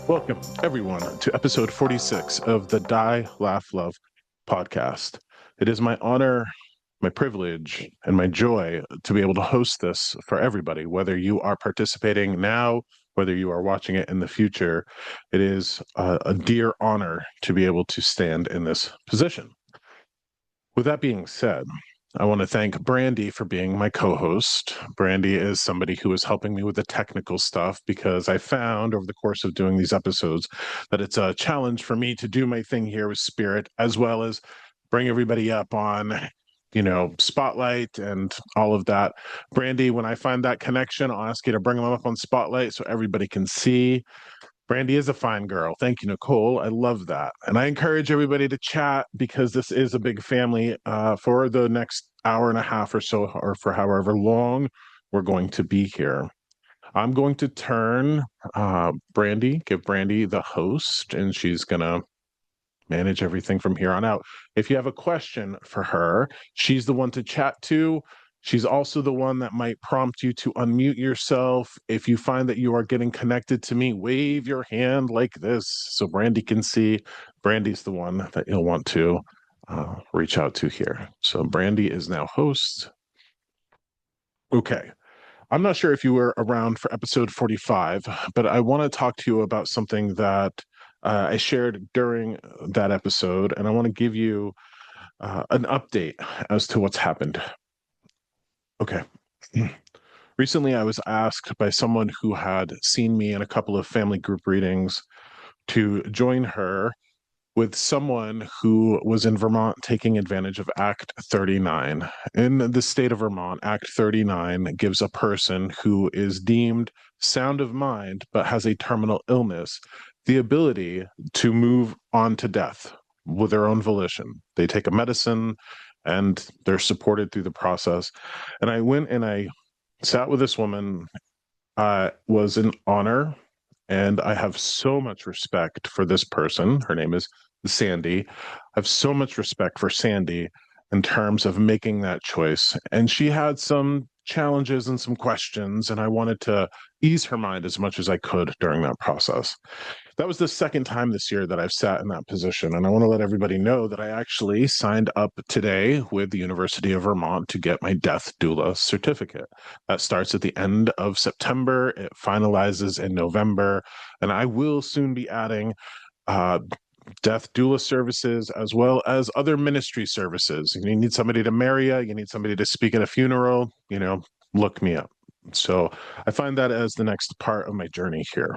Welcome, everyone, to episode 46 of the Die, Laugh, Love podcast. It is my honor, my privilege, and my joy to be able to host this for everybody, whether you are participating now, whether you are watching it in the future. It is a dear honor to be able to stand in this position. With that being said, I want to thank Brandy for being my co-host. Brandy is somebody who is helping me with the technical stuff because I found over the course of doing these episodes that it's a challenge for me to do my thing here with Spirit, as well as bring everybody up on, Spotlight and all of that. Brandy, when I find that connection, I'll ask you to bring them up on Spotlight so everybody can see. Brandy is a fine girl. Thank you, Nicole. I love that. And I encourage everybody to chat because this is a big family for the next hour and a half or so, or for however long we're going to be here. I'm going to turn give Brandy the host, and she's going to manage everything from here on out. If you have a question for her, she's the one to chat to. She's also the one that might prompt you to unmute yourself. If you find that you are getting connected to me, wave your hand like this so Brandy can see. Brandy's the one that you'll want to reach out to here. So Brandy is now host. Okay. I'm not sure if you were around for episode 45, but I want to talk to you about something that I shared during that episode, and I want to give you an update as to what's happened. Okay. Recently, I was asked by someone who had seen me in a couple of family group readings to join her with someone who was in Vermont taking advantage of Act 39. In the state of Vermont, Act 39 gives a person who is deemed sound of mind but has a terminal illness the ability to move on to death with their own volition. They take a medicine and they're supported through the process. And I went and I sat with this woman. Was an honor, and I have so much respect for this person. Her name is Sandy. I have so much respect for Sandy in terms of making that choice. And she had some challenges and some questions, and I wanted to ease her mind as much as I could during that process. That was the second time this year that I've sat in that position. And I want to let everybody know that I actually signed up today with the University of Vermont to get my death doula certificate. That starts at the end of September. It finalizes in November. And I will soon be adding uh, death doula services as well as other ministry services. If you need somebody to marry you need somebody to speak at a funeral, look me up. So I find that as the next part of my journey here.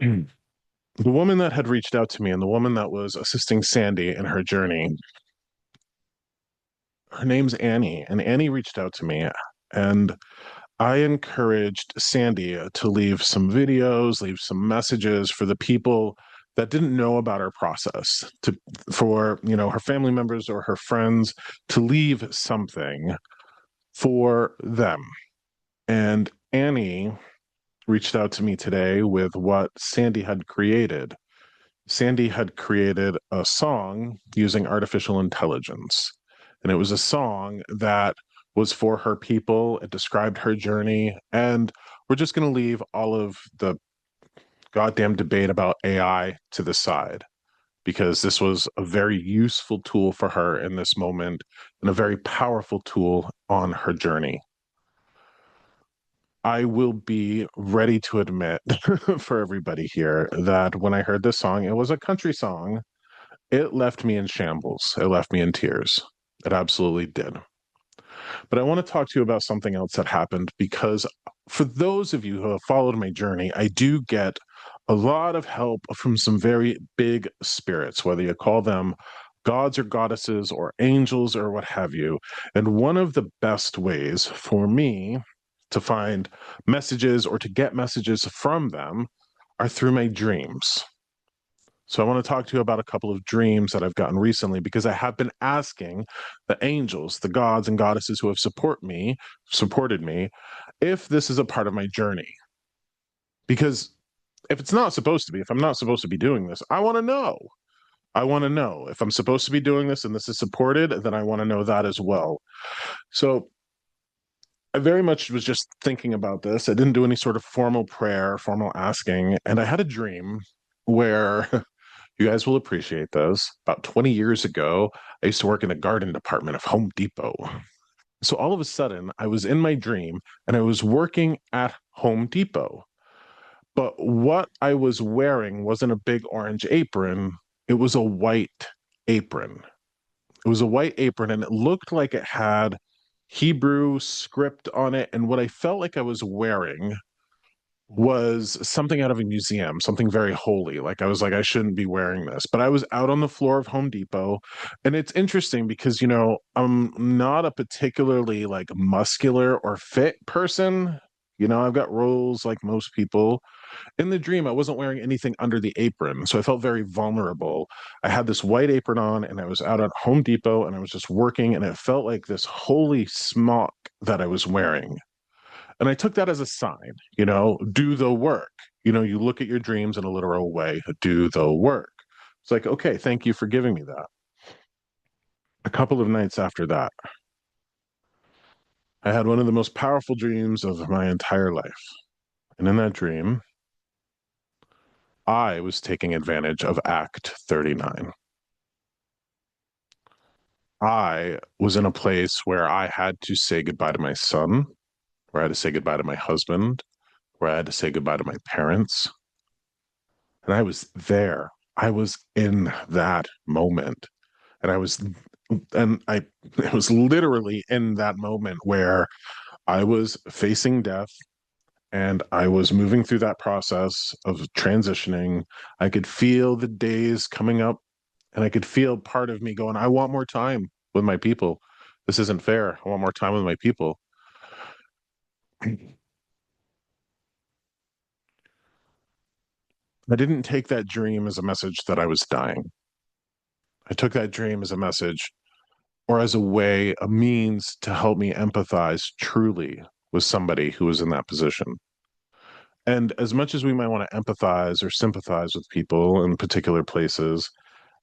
The woman that had reached out to me and the woman that was assisting Sandy in her journey, her name's Annie, and Annie reached out to me, and I encouraged Sandy to leave some videos, leave some messages for the people that didn't know about our process, for her family members or her friends to leave something for them. And Annie reached out to me today with what Sandy had created. Sandy had created a song using artificial intelligence. And it was a song that was for her people. It described her journey. And we're just going to leave all of the goddamn debate about AI to the side because this was a very useful tool for her in this moment and a very powerful tool on her journey. I will be ready to admit for everybody here that when I heard this song, it was a country song. It left me in shambles. It left me in tears. It absolutely did. But I want to talk to you about something else that happened because for those of you who have followed my journey, I do get a lot of help from some very big spirits, whether you call them gods or goddesses or angels or what have you. And one of the best ways for me to find messages or to get messages from them are through my dreams. So I want to talk to you about a couple of dreams that I've gotten recently because I have been asking the angels, the gods and goddesses who have supported me, if this is a part of my journey. Because if it's not supposed to be, if I'm not supposed to be doing this, I want to know. I want to know if I'm supposed to be doing this and this is supported, then I want to know that as well. So I very much was just thinking about this. I didn't do any sort of formal prayer, formal asking, and I had a dream where you guys will appreciate this. About 20 years ago, I used to work in the garden department of Home Depot. So all of a sudden, I was in my dream and I was working at Home Depot. But what I was wearing wasn't a big orange apron, it was a white apron. It was a white apron and it looked like it had Hebrew script on it. And what I felt like I was wearing was something out of a museum, something very holy. Like I was like, I shouldn't be wearing this. But I was out on the floor of Home Depot. And it's interesting because, I'm not a particularly like muscular or fit person. I've got rolls like most people. In the dream, I wasn't wearing anything under the apron, so I felt very vulnerable. I had this white apron on, and I was out at Home Depot, and I was just working, and it felt like this holy smock that I was wearing. And I took that as a sign, do the work. You look at your dreams in a literal way, do the work. It's like, okay, thank you for giving me that. A couple of nights after that, I had one of the most powerful dreams of my entire life. And in that dream, I was taking advantage of Act 39. I was in a place where I had to say goodbye to my son, where I had to say goodbye to my husband, where I had to say goodbye to my parents. And I was there. I was in that moment. And it was literally in that moment where I was facing death and I was moving through that process of transitioning. I could feel the days coming up and I could feel part of me going, I want more time with my people. This isn't fair. I want more time with my people. I didn't take that dream as a message that I was dying. I took that dream as a message or as a way, a means to help me empathize truly with somebody who was in that position. And as much as we might want to empathize or sympathize with people in particular places,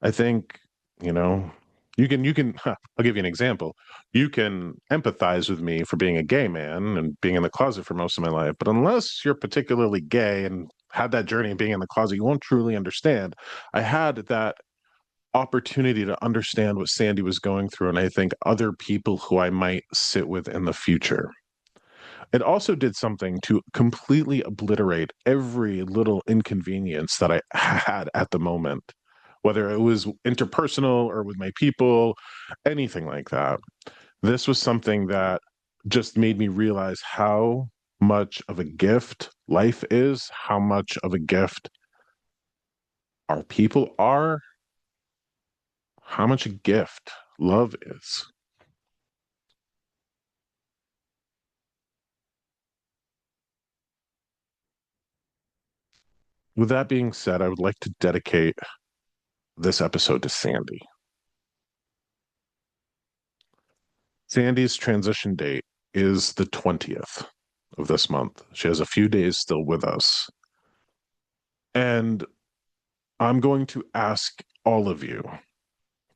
I think, you know, I'll give you an example. You can empathize with me for being a gay man and being in the closet for most of my life, but unless you're particularly gay and had that journey of being in the closet, you won't truly understand. I had that opportunity to understand what Sandy was going through, and I think other people who I might sit with in the future. It also did something to completely obliterate every little inconvenience that I had at the moment, whether it was interpersonal or with my people, anything like that. This was something that just made me realize how much of a gift life is, how much of a gift our people are, how much a gift love is. With that being said, I would like to dedicate this episode to Sandy. Sandy's transition date is the 20th of this month. She has a few days still with us. And I'm going to ask all of you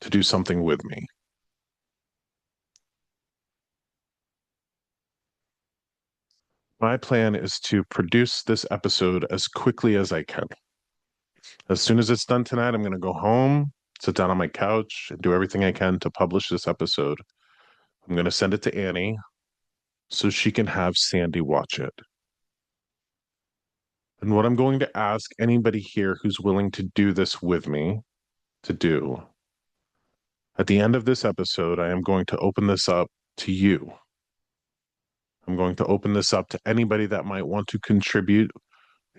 to do something with me. My plan is to produce this episode as quickly as I can. As soon as it's done tonight, I'm going to go home, sit down on my couch, and do everything I can to publish this episode. I'm going to send it to Annie so she can have Sandy watch it. And what I'm going to ask anybody here who's willing to do this with me to do, at the end of this episode, I am going to open this up to you. I'm going to open this up to anybody that might want to contribute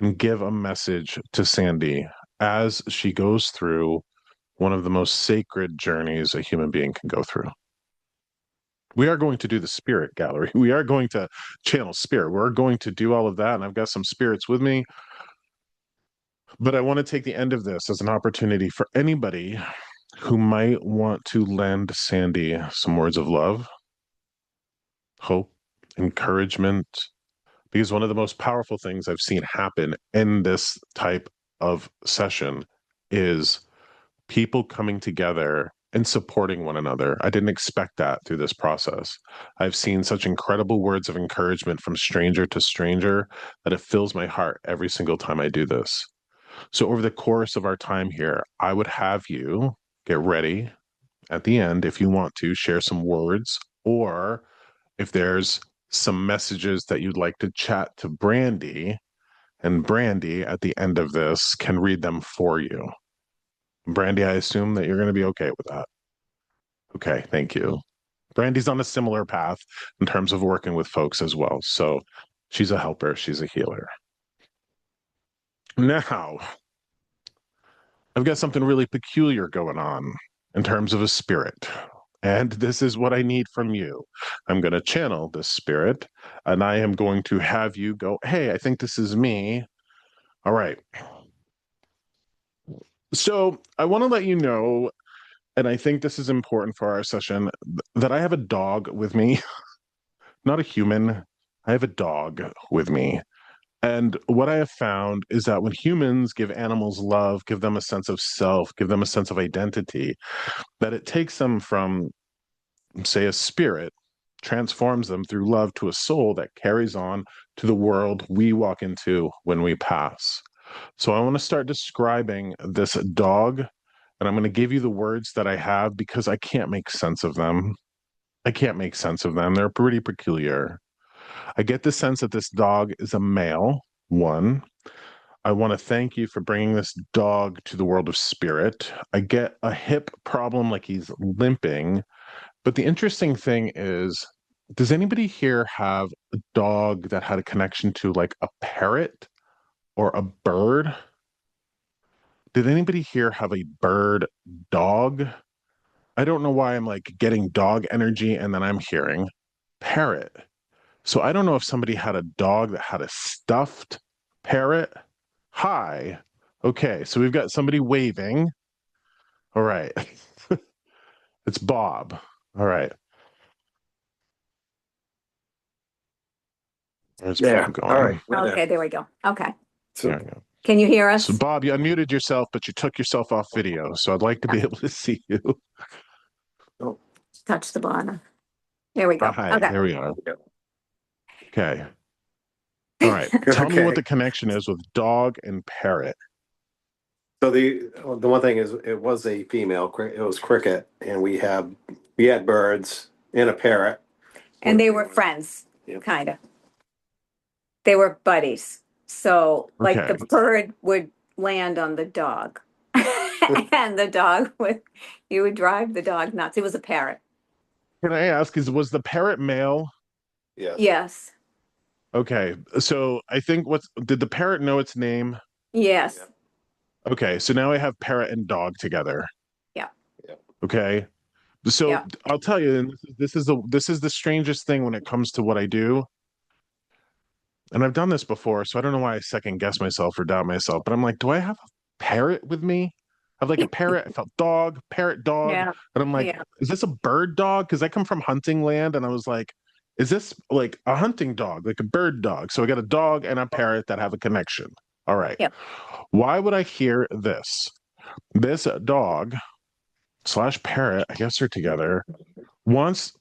and give a message to Sandy as she goes through one of the most sacred journeys a human being can go through. We are going to do the spirit gallery. We are going to channel spirit. We're going to do all of that. And I've got some spirits with me. But I want to take the end of this as an opportunity for anybody who might want to lend Sandy some words of love, hope, encouragement, because one of the most powerful things I've seen happen in this type of session is people coming together and supporting one another. I didn't expect that through this process. I've seen such incredible words of encouragement from stranger to stranger that it fills my heart every single time I do this. So, over the course of our time here, I would have you get ready at the end if you want to share some words, or if there's some messages that you'd like to chat to Brandy, and Brandy at the end of this can read them for you. Brandy, I assume that you're going to be okay with that. Okay, thank you. Brandy's on a similar path in terms of working with folks as well. So she's a helper, she's a healer. Now, I've got something really peculiar going on in terms of a spirit. And this is what I need from you. I'm going to channel this spirit, and I am going to have you go, hey, I think this is me. All right. So I want to let you know, and I think this is important for our session, that I have a dog with me, not a human. I have a dog with me. And what I have found is that when humans give animals love, give them a sense of self, give them a sense of identity, that it takes them from, say, a spirit, transforms them through love to a soul that carries on to the world we walk into when we pass. So I want to start describing this dog, and I'm going to give you the words that I have because I can't make sense of them. I can't make sense of them. They're pretty peculiar. I get the sense that this dog is a male, one. I want to thank you for bringing this dog to the world of spirit. I get a hip problem, like he's limping. But the interesting thing is, does anybody here have a dog that had a connection to like a parrot or a bird? Did anybody here have a bird dog? I don't know why I'm like getting dog energy and then I'm hearing parrot. So I don't know if somebody had a dog that had a stuffed parrot. Hi. Okay, so we've got somebody waving. All right. It's Bob. All right. There's There. Bob going. All right. Okay, there we go. Okay. There we go. Can you hear us? So Bob, you unmuted yourself, but you took yourself off video. So I'd like to be able to see you. Touch the bottom. There we go. Hi, Okay. there we are. Okay. All right. Tell me what the connection is with dog and parrot. So the one thing is, it was a female. It was Cricket, and we had birds and a parrot. And they were friends, Yep. kind of. They were buddies. So, like Okay. the bird would land on the dog, and the dog would, you would drive the dog nuts. It was a parrot. Can I ask, was the parrot male? Yes. Yes. Okay. So I think did the parrot know its name? Yes. Yep. Okay. So now I have parrot and dog together. Yeah. Yep. Okay. So Yeah. I'll tell you, and this is the strangest thing when it comes to what I do. And I've done this before, so I don't know why I second guess myself or doubt myself, but I'm like, do I have a parrot with me? I have like a parrot, I felt dog, parrot dog. Yeah. And I'm like, Yeah. is this a bird dog? Because I come from hunting land, and I was like, is this like a hunting dog, like a bird dog? So I got a dog and a parrot that have a connection. All right. Yep. Why would I hear this? This dog slash parrot, I guess they're together. Once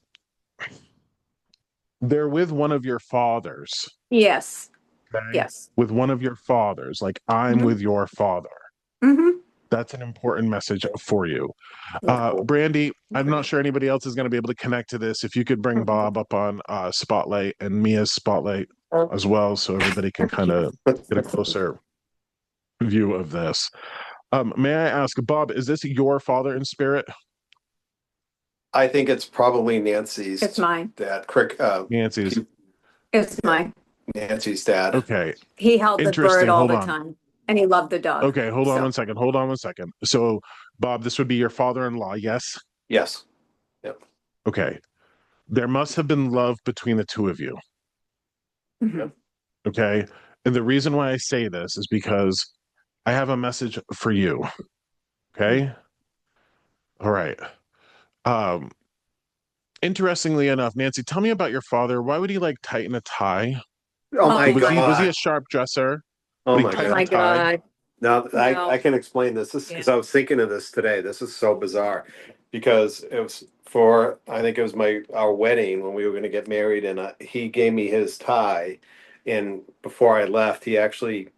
they're with one of your fathers. Yes. Okay? Yes. With one of your fathers, like I'm with your father. Mm-hmm. That's an important message for you. Brandy, I'm not sure anybody else is going to be able to connect to this. If you could bring Bob up on Spotlight and Mia's Spotlight as well, so everybody can kind of get a closer view of this. May I ask, Bob, is this your father in spirit? I think it's probably Nancy's. It's mine. Dad. Nancy's. It's mine. Nancy's dad. Okay. He held the bird all Hold the on. time, and he loved the dog. Okay, hold on one second. Hold on one second. So, Bob, this would be your father-in-law, yes? Yes. Yep. Okay. There must have been love between the two of you. Mhm. Okay. And the reason why I say this is because I have a message for you. Okay. All right. Interestingly enough, Nancy, tell me about your father. Why would he like tighten a tie? Oh my God. Was he a sharp dresser? Oh Would he my tighten Oh my a tie? God. Now No. I can explain this. This because I was thinking of this today. This is so bizarre. because it was for, I think it was our wedding when we were going to get married, and he gave me his tie, and before I left, he actually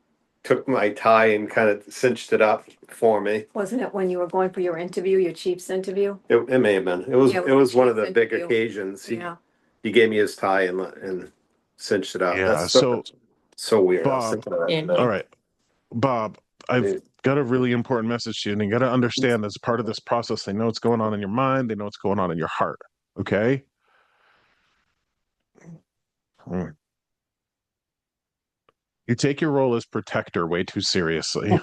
took my tie and kind of cinched it up for me. Wasn't it when you were going for your interview, your chief's interview? It may have been. Yeah, It was one of chief's the big interview. occasions. Yeah. He gave me his tie and cinched it up. Yeah. That's So, so weird. I was Bob, thinking of that today. all right, Bob, I've got a really important message to you, and you got to understand as part of this process, they know what's going on in your mind, they know what's going on in your heart. Okay. You take your role as protector way too seriously.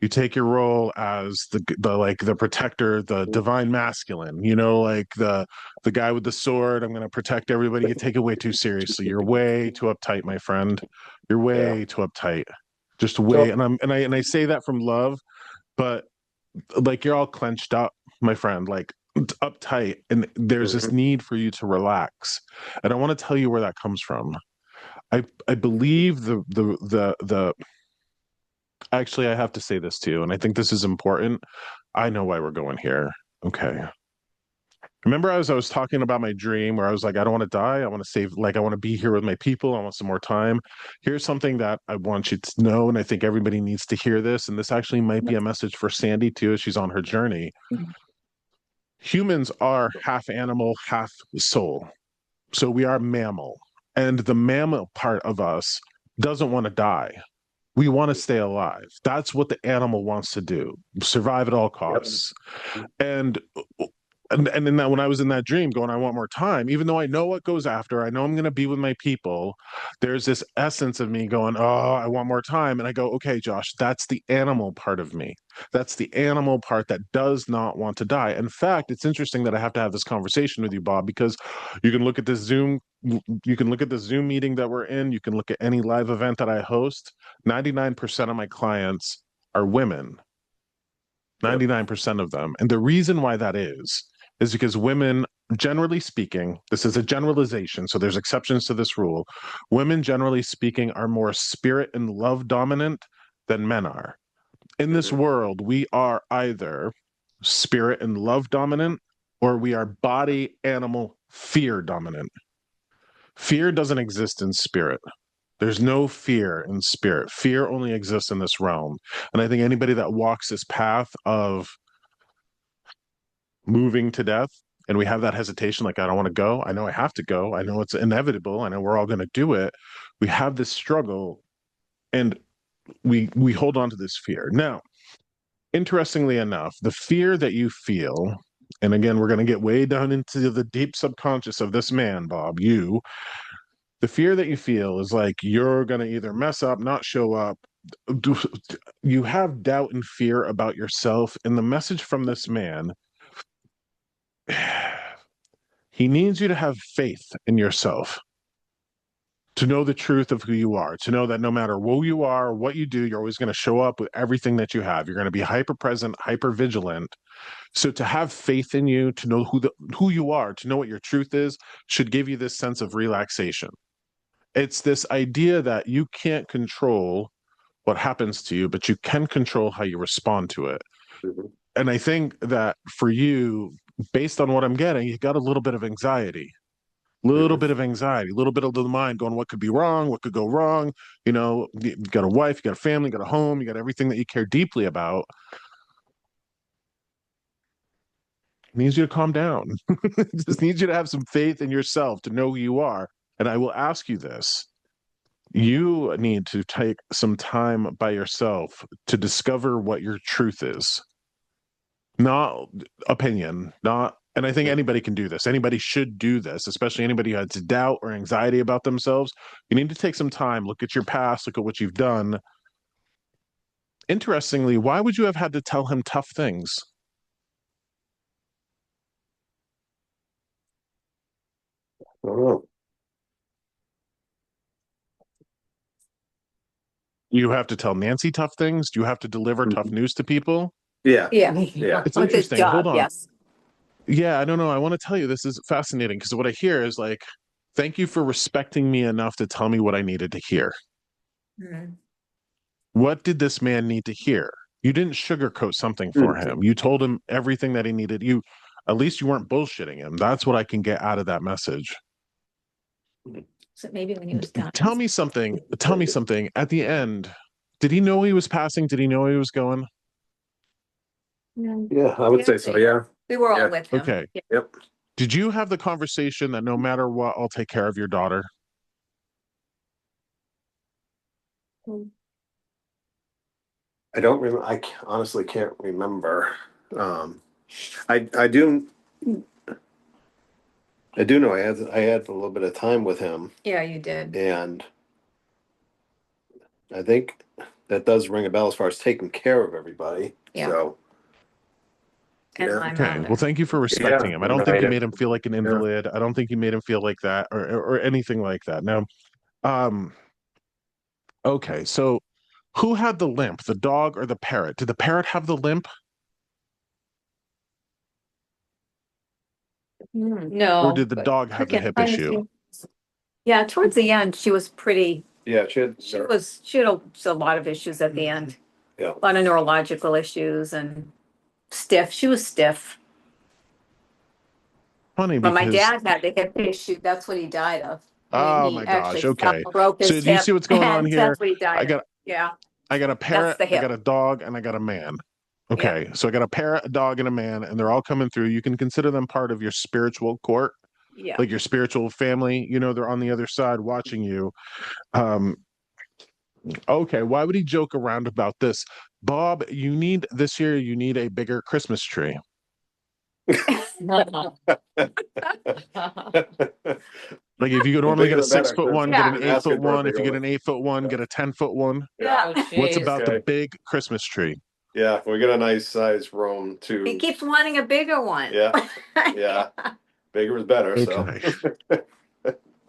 You take your role as the like the protector, the divine masculine, like the guy with the sword. I'm going to protect everybody. You take it way too seriously. You're way too uptight, my friend. You're Yeah. way too uptight. Just way. So, And I say that from love, but like you're all clenched up, my friend, like uptight, and there's this mhm. need for you to relax. And I want to tell you where that comes from. I believe the actually, I have to say this too, and I think this is important. I know why we're going here. Okay. Remember, as I was talking about my dream where I was like, I don't want to die. I want to save, like, I want to be here with my people. I want some more time. Here's something that I want you to know, and I think everybody needs to hear this. And this actually might be a message for Sandy too, as she's on her journey. Humans are half animal, half soul. So we are mammal. And the mammal part of us doesn't want to die. We want to stay alive. That's what the animal wants to do, survive at all Yep. costs. And and in that, when I was in that dream going, I want more time, even though I know what goes after, I know I'm going to be with my people, there's this essence of me going, oh, I want more time. And I go, okay, Josh, that's the animal part of me. That's the animal part that does not want to die. In fact, it's interesting that I have to have this conversation with you, Bob, because you can look at this Zoom, you can look at the Zoom meeting that we're in, you can look at any live event that I host. 99% of my clients are women. Yep. 99% of them. And the reason why that is because women, generally speaking, this is a generalization, so there's exceptions to this rule. Women, generally speaking, are more spirit and love dominant than men are. In this Mhm. world, we are either spirit and love dominant or we are body, animal, fear dominant. Fear doesn't exist in spirit. There's no fear in spirit. Fear only exists in this realm. And I think anybody that walks this path of moving to death and we have that hesitation, like, I don't want to go, I know I have to go, I know it's inevitable, I know we're all going to do it, we have this struggle, and we hold on to this fear. Now, interestingly enough, the fear that you feel, and again, we're going to get way down into the deep subconscious of this man, Bob, the fear that you feel is like you're going to either mess up, not show up. You have doubt and fear about yourself, and the message from this man, he needs you to have faith in yourself, to know the truth of who you are, to know that no matter who you are or what you do, you're always going to show up with everything that you have. You're going to be hyper present, hyper vigilant. So to have faith in you, to know who you are, to know what your truth is, should give you this sense of relaxation. It's this idea that you can't control what happens to you, but you can control how you respond to it. Mhm. And I think that for you, based on what I'm getting, you got a little bit of anxiety, Mhm. a little bit of the mind going, what could be wrong? What could go wrong? You got a wife, you got a family, you got a home, you got everything that you care deeply about. It needs you to calm down. It just needs you to have some faith in yourself, to know who you are. And I will ask you this. You need to take some time by yourself to discover what your truth is. Not opinion, not, and I think Mhm. anybody can do this. Anybody should do this, especially anybody who has doubt or anxiety about themselves. You need to take some time, look at your past, look at what you've done. Interestingly, why would you have had to tell him tough things? I don't know. You have to tell Nancy tough things? Do you have to deliver tough Mhm. news to people? Yeah. Yeah. Yeah. It's With his interesting. Hold job, on. yes. Yeah, I don't know. I want to tell you this is fascinating because what I hear is like, thank you for respecting me enough to tell me what I needed to hear. Mm. What did this man need to hear? You didn't sugarcoat something for Mm. him. You told him everything that he needed. At least you weren't bullshitting him. That's what I can get out of that message. So maybe when he was done. Tell me something. Tell me something. At the end, did he know he was passing? Did he know he was going? Yeah, I would say so. Yeah. We were all Yeah. with him. Okay. Yeah. Yep. Did you have the conversation that no matter what, I'll take care of your daughter? I don't remember. Honestly can't remember. Um, I do know I had a little bit of time with him, Yeah, you did. and I think that does ring a bell as far as taking care of everybody. Yeah. So And yeah. my Okay. mother. Well, thank you for respecting him. I don't think you made him feel like an Yeah. invalid. I don't think you made him feel like that or anything like that. Now, um, okay. So who had the limp, the dog or the parrot? Did the parrot have the limp? No, Or did the but dog have the hip issue? yeah, towards the end, she was pretty, Yeah, she had a lot of issues at the end. Yeah. A lot of neurological issues and stiff. She was stiff. Funny But my because, dad had the hip issue. That's what he died of. oh He my actually gosh. fell, Okay. broke So his do you hip, see what's going on and here? that's what he I died of. got Yeah, I got a that's parrot, the I got hip. a dog, and I got a man. Yeah. Okay. So I got a parrot, a dog, and a man, and they're all coming through. You can consider them part of your spiritual court, Yeah. like your spiritual family. They're on the other side watching you. Um, okay, why would he joke around about this? Bob, this year, you need a bigger Christmas tree. Like if you could normally get a 6 foot one, get an Yeah. 8 foot one. If you get an 8 foot one, get a 10 foot one. Yeah. What's about the Okay. big Christmas tree? Yeah, we got a nice size room too. He keeps wanting a bigger one. Yeah. Yeah. Bigger is better. Okay. So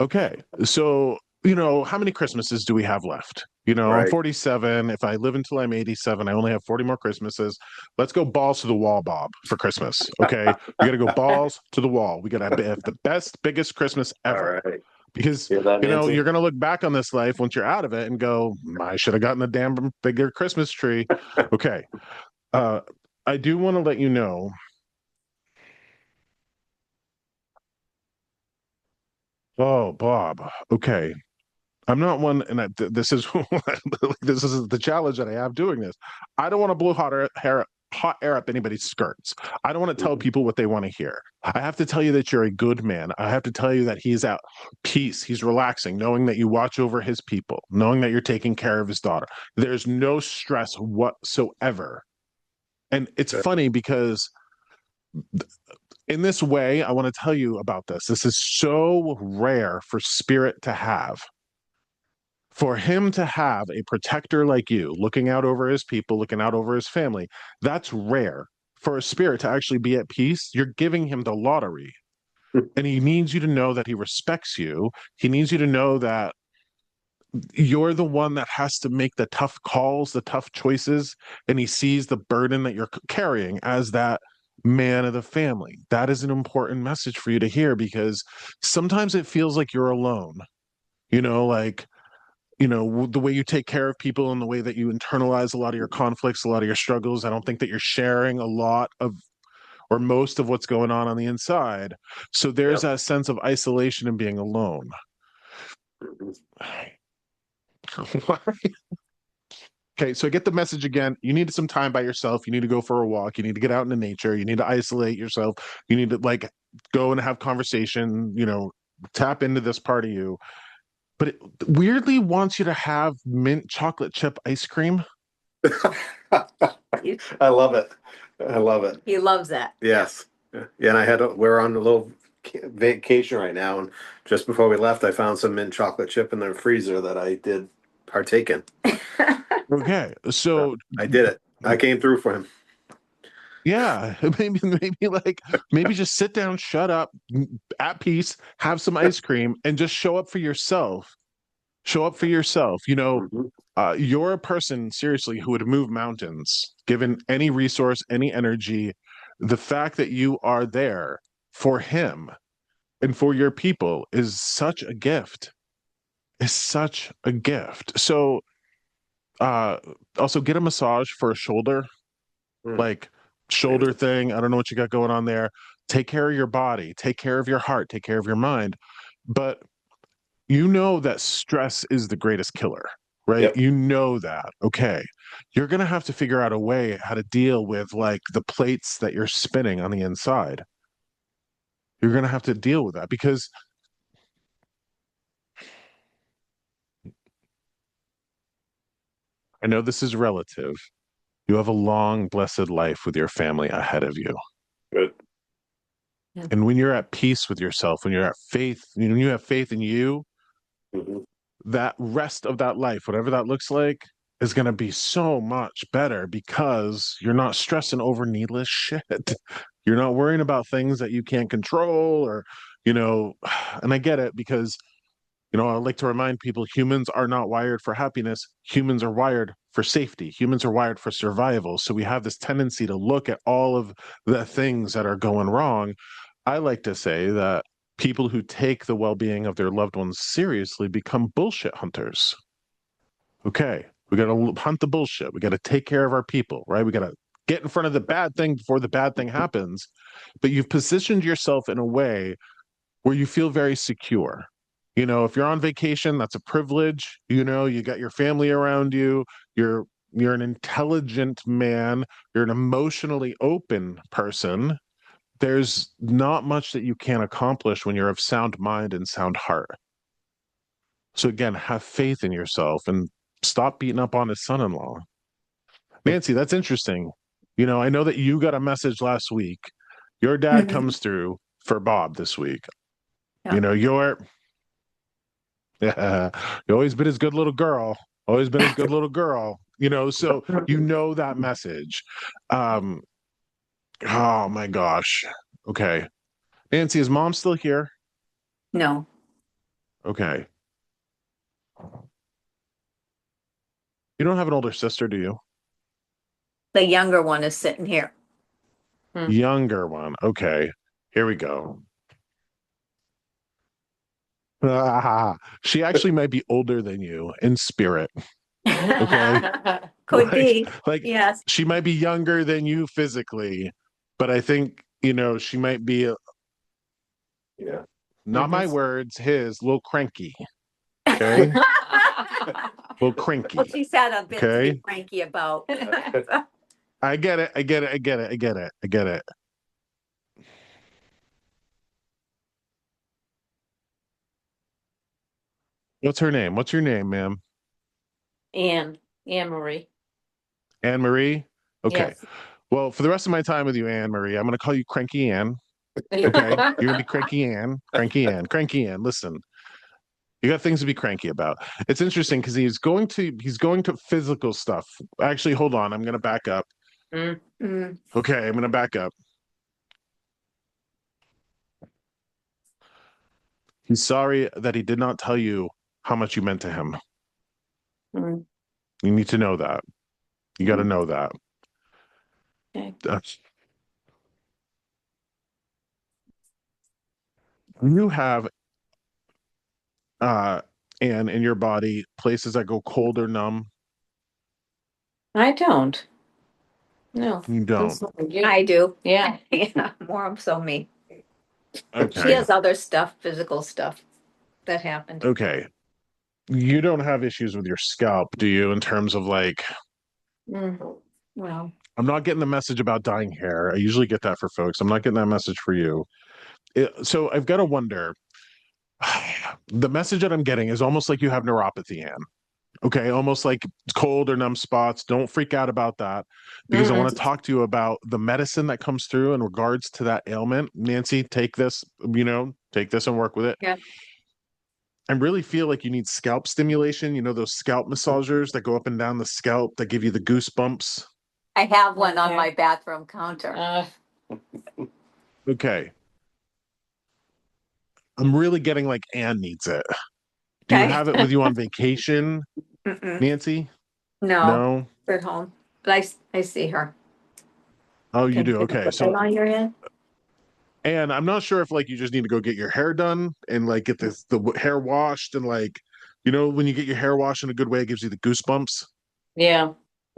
Okay. So, how many Christmases do we have left? I'm Right. 47. If I live until I'm 87, I only have 40 more Christmases. Let's go balls to the wall, Bob, for Christmas. Okay. We got to go balls to the wall. We got to have the best, biggest Christmas all ever. right. Because, Hear that, Nancy? you're going to look back on this life once you're out of it and go, I should have gotten a damn bigger Christmas tree. Okay. I do want to let you know. Oh, Bob. Okay. I'm not one, and this is this is the challenge that I have doing this. I don't want to blow hot air up anybody's skirts. I don't want to tell people what they want to hear. I have to tell you that you're a good man. I have to tell you that he's at peace. He's relaxing, knowing that you watch over his people, knowing that you're taking care of his daughter. There's no stress whatsoever. And it's funny because in this way, I want to tell you about this. This is so rare for spirit to have. For him to have a protector like you looking out over his people, looking out over his family, that's rare. For a spirit to actually be at peace, you're giving him the lottery. And he needs you to know that he respects you. He needs you to know that you're the one that has to make the tough calls, the tough choices, and he sees the burden that you're carrying as that man of the family. That is an important message for you to hear because sometimes it feels like you're alone. Like the way you take care of people and the way that you internalize a lot of your conflicts, a lot of your struggles. I don't think that you're sharing a lot of or most of what's going on the inside. So there's that sense of isolation and being alone. Okay, so I get the message again. You need some time by yourself. You need to go for a walk. You need to get out into nature. You need to isolate yourself. You need to go and have conversation, tap into this part of you. But it weirdly wants you to have mint chocolate chip ice cream. I love it. I love it. He loves that. Yes. Yeah, and we're on a little vacation right now, and just before we left, I found some mint chocolate chip in the freezer that I did partake in. Okay, so I did it. I came through for him. Yeah, maybe just sit down, shut up, at peace, have some ice cream, and just show up for yourself. Show up for yourself. You're a person, seriously, who would move mountains, given any resource, any energy. The fact that you are there for him and for your people is such a gift. Is such a gift. So Uh, also get a massage for a shoulder, Mm. like shoulder thing. I don't know what you got going on there. Take care of your body, take care of your heart, take care of your mind. But you know that stress is the greatest killer, right? Yep. You know that. Okay. You're going to have to figure out a way how to deal with like the plates that you're spinning on the inside. You're going to have to deal with that because I know this is relative. You have a long, blessed life with your family ahead of you. Good. Yeah. And when you're at peace with yourself, when you're at faith, when you have faith in you, Hmm. that rest of that life, whatever that looks like, is going to be so much better because you're not stressing over needless shit. You're not worrying about things that you can't control or, you know, and I get it because, I like to remind people humans are not wired for happiness. Humans are wired for safety. Humans are wired for survival. So we have this tendency to look at all of the things that are going wrong. I like to say that people who take the well-being of their loved ones seriously become bullshit hunters. Okay, we got to hunt the bullshit. We got to take care of our people, right? We got to get in front of the bad thing before the bad thing happens. But you've positioned yourself in a way where you feel very secure. If you're on vacation, that's a privilege. You got your family around you. You're an intelligent man. You're an emotionally open person. There's not much that you can't accomplish when you're of sound mind and sound heart. So again, have faith in yourself and stop beating up on his son-in-law. Nancy, that's interesting. I know that you got a message last week. Your dad Mhm. comes through for Bob this week. Yeah. You're yeah, you always been his good little girl. Always been his good little girl. So that message. Um, oh my gosh. Okay. Nancy, is mom still here? No, Okay. You don't have an older sister, do you? the younger one is sitting here. Younger one. Okay. Here we go. She actually might be older than you in spirit. Okay. Could Like, be. like Yes. she might be younger than you physically, but I think, she might be Yeah. not my words, his, a little cranky. Okay. A little Well, cranky. she's had a bit to be Okay. cranky about. I get it. I get it. I get it. I get it. I get it. What's her name? What's your name, ma'am? Anne Marie. Anne Marie? Okay. Yes. Well, for the rest of my time with you, Anne Marie, I'm going to call you Cranky Anne. Okay. You're going to be Cranky Anne. Cranky Anne. Cranky Anne. Listen, you got things to be cranky about. It's interesting because he's going to physical stuff. Actually, hold on. I'm going to back up. Mm. Mm, Okay. I'm going to back up. He's sorry that he did not tell you how much you meant to him. Mm. You need to know that. You got to know that. Okay. You have uh and in your body places that go cold or numb. I don't. No. You don't. That's what I do. I do. Yeah. Yeah, more so me. She Okay. has other stuff, physical stuff that happened. Okay. You don't have issues with your scalp, do you, in terms of like, Mm. Well, I'm not getting the message about dyeing hair. I usually get that for folks. I'm not getting that message for you. So I've got to wonder, the message that I'm getting is almost like you have neuropathy, Anne. Okay, almost like cold or numb spots. Don't freak out about that because I want to Mm. talk to you about the medicine that comes through in regards to that ailment. Nancy, take this and work with it. yeah. I really feel like you need scalp stimulation. Those scalp massagers that go up and down the scalp that give you the goosebumps. I have one on Okay. my bathroom counter. Okay. I'm really getting like Anne needs it. Do you Okay. have it with you on vacation, Mm-mm. Nancy? No, No? we're at home, but I see her. Oh, you Can do. you Okay. put that So, on your head? and I'm not sure if like you just need to go get your hair done and like get the hair washed and like, when you get your hair washed in a good way, it gives you the goosebumps. Yeah.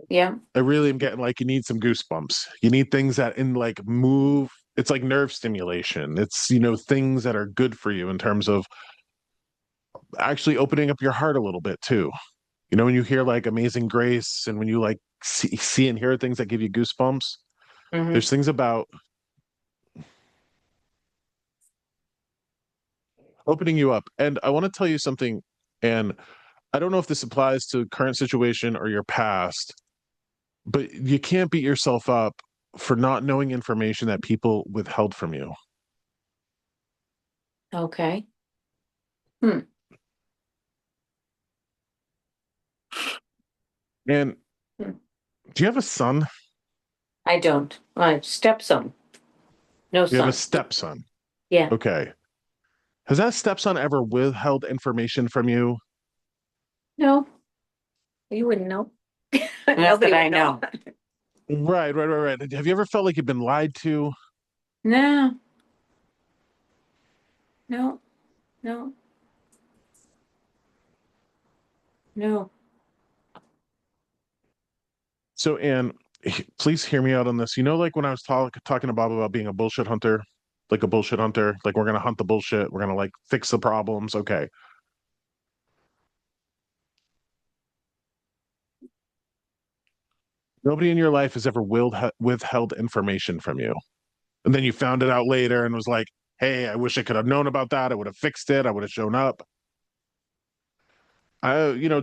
Yeah. I really am getting like you need some goosebumps. You need things that in like move. It's like nerve stimulation. It's, things that are good for you in terms of actually opening up your heart a little bit too. When you hear like Amazing Grace and when you like see and hear things that give you goosebumps, Hmm. there's things about opening you up. And I want to tell you something, and I don't know if this applies to current situation or your past, but you can't beat yourself up for not knowing information that people withheld from you. Okay. Hmm. And Hmm. do you have a son? I don't. My stepson. No You have a son. stepson. Yeah. Okay. Has that stepson ever withheld information from you? No. You wouldn't know. Not Nobody that would I know. Right. Have you ever felt like you've been lied to? No. No. No. No. So, Anne, please hear me out on this. Like when I was talking about being a bullshit hunter, like a bullshit hunter, like we're gonna hunt the bullshit, we're gonna like fix the problems. Okay. Nobody in your life has ever withheld information from you. And then you found it out later and was like, hey, I wish I could have known about that. I would have fixed it. I would have shown up.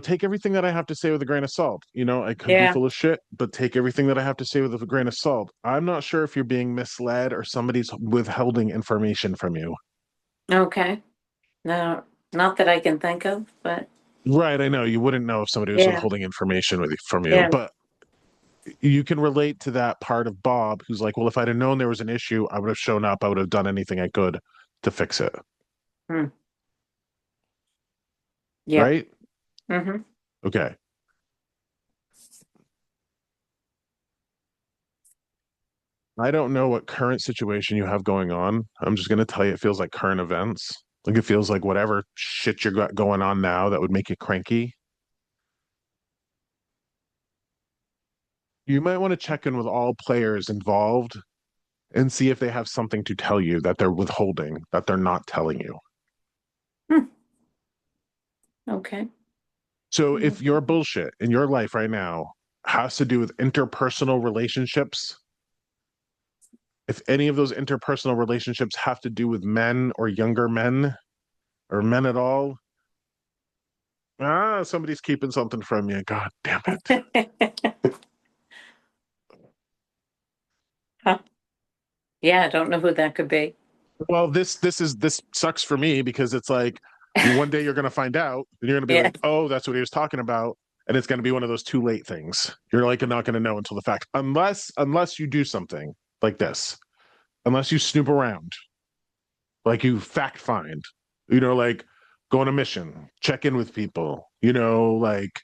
Take everything that I have to say with a grain of salt. I could be Yeah. full of shit, but take everything that I have to say with a grain of salt. I'm not sure if you're being misled or somebody's withholding information from you. Okay. No, not that I can think of, but Right, I know you wouldn't know if somebody was yeah. withholding information from you, Yeah. but you can relate to that part of Bob who's like, well, if I'd have known there was an issue, I would have shown up. I would have done anything I could to fix it. Hmm. Yeah. Right? Mm-hmm. Okay. I don't know what current situation you have going on. I'm just going to tell you, it feels like current events. Like it feels like whatever shit you got going on now that would make you cranky. You might want to check in with all players involved and see if they have something to tell you that they're withholding, that they're not telling you. Hmm. Okay. So if your Mhm. bullshit in your life right now has to do with interpersonal relationships, if any of those interpersonal relationships have to do with men or younger men or men at all, somebody's keeping something from you. God damn it. Huh. Yeah, I don't know who that could be. Well, this sucks for me because it's like one day you're gonna find out and you're gonna be Yeah. like, oh, that's what he was talking about. And it's gonna be one of those too late things. You're like not gonna know until the fact. Unless you do something like this. Unless you snoop around, like you fact find, like go on a mission, check in with people, like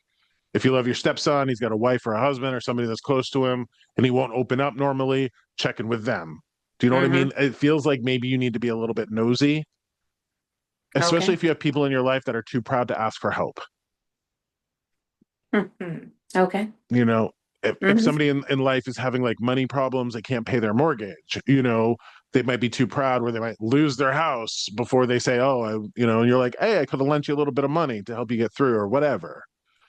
if you love your stepson, he's got a wife or a husband or somebody that's close to him and he won't open up normally, check in with them. Do you know what I Mm-hmm. mean? It feels like maybe you need to be a little bit nosy, especially Okay. if you have people in your life that are too proud to ask for help. Hmm. Okay. You know, if Mm-hmm. somebody in life is having like money problems, they can't pay their mortgage, they might be too proud where they might lose their house before they say, oh, and you're like, hey, I could have lent you a little bit of money to help you get through or whatever.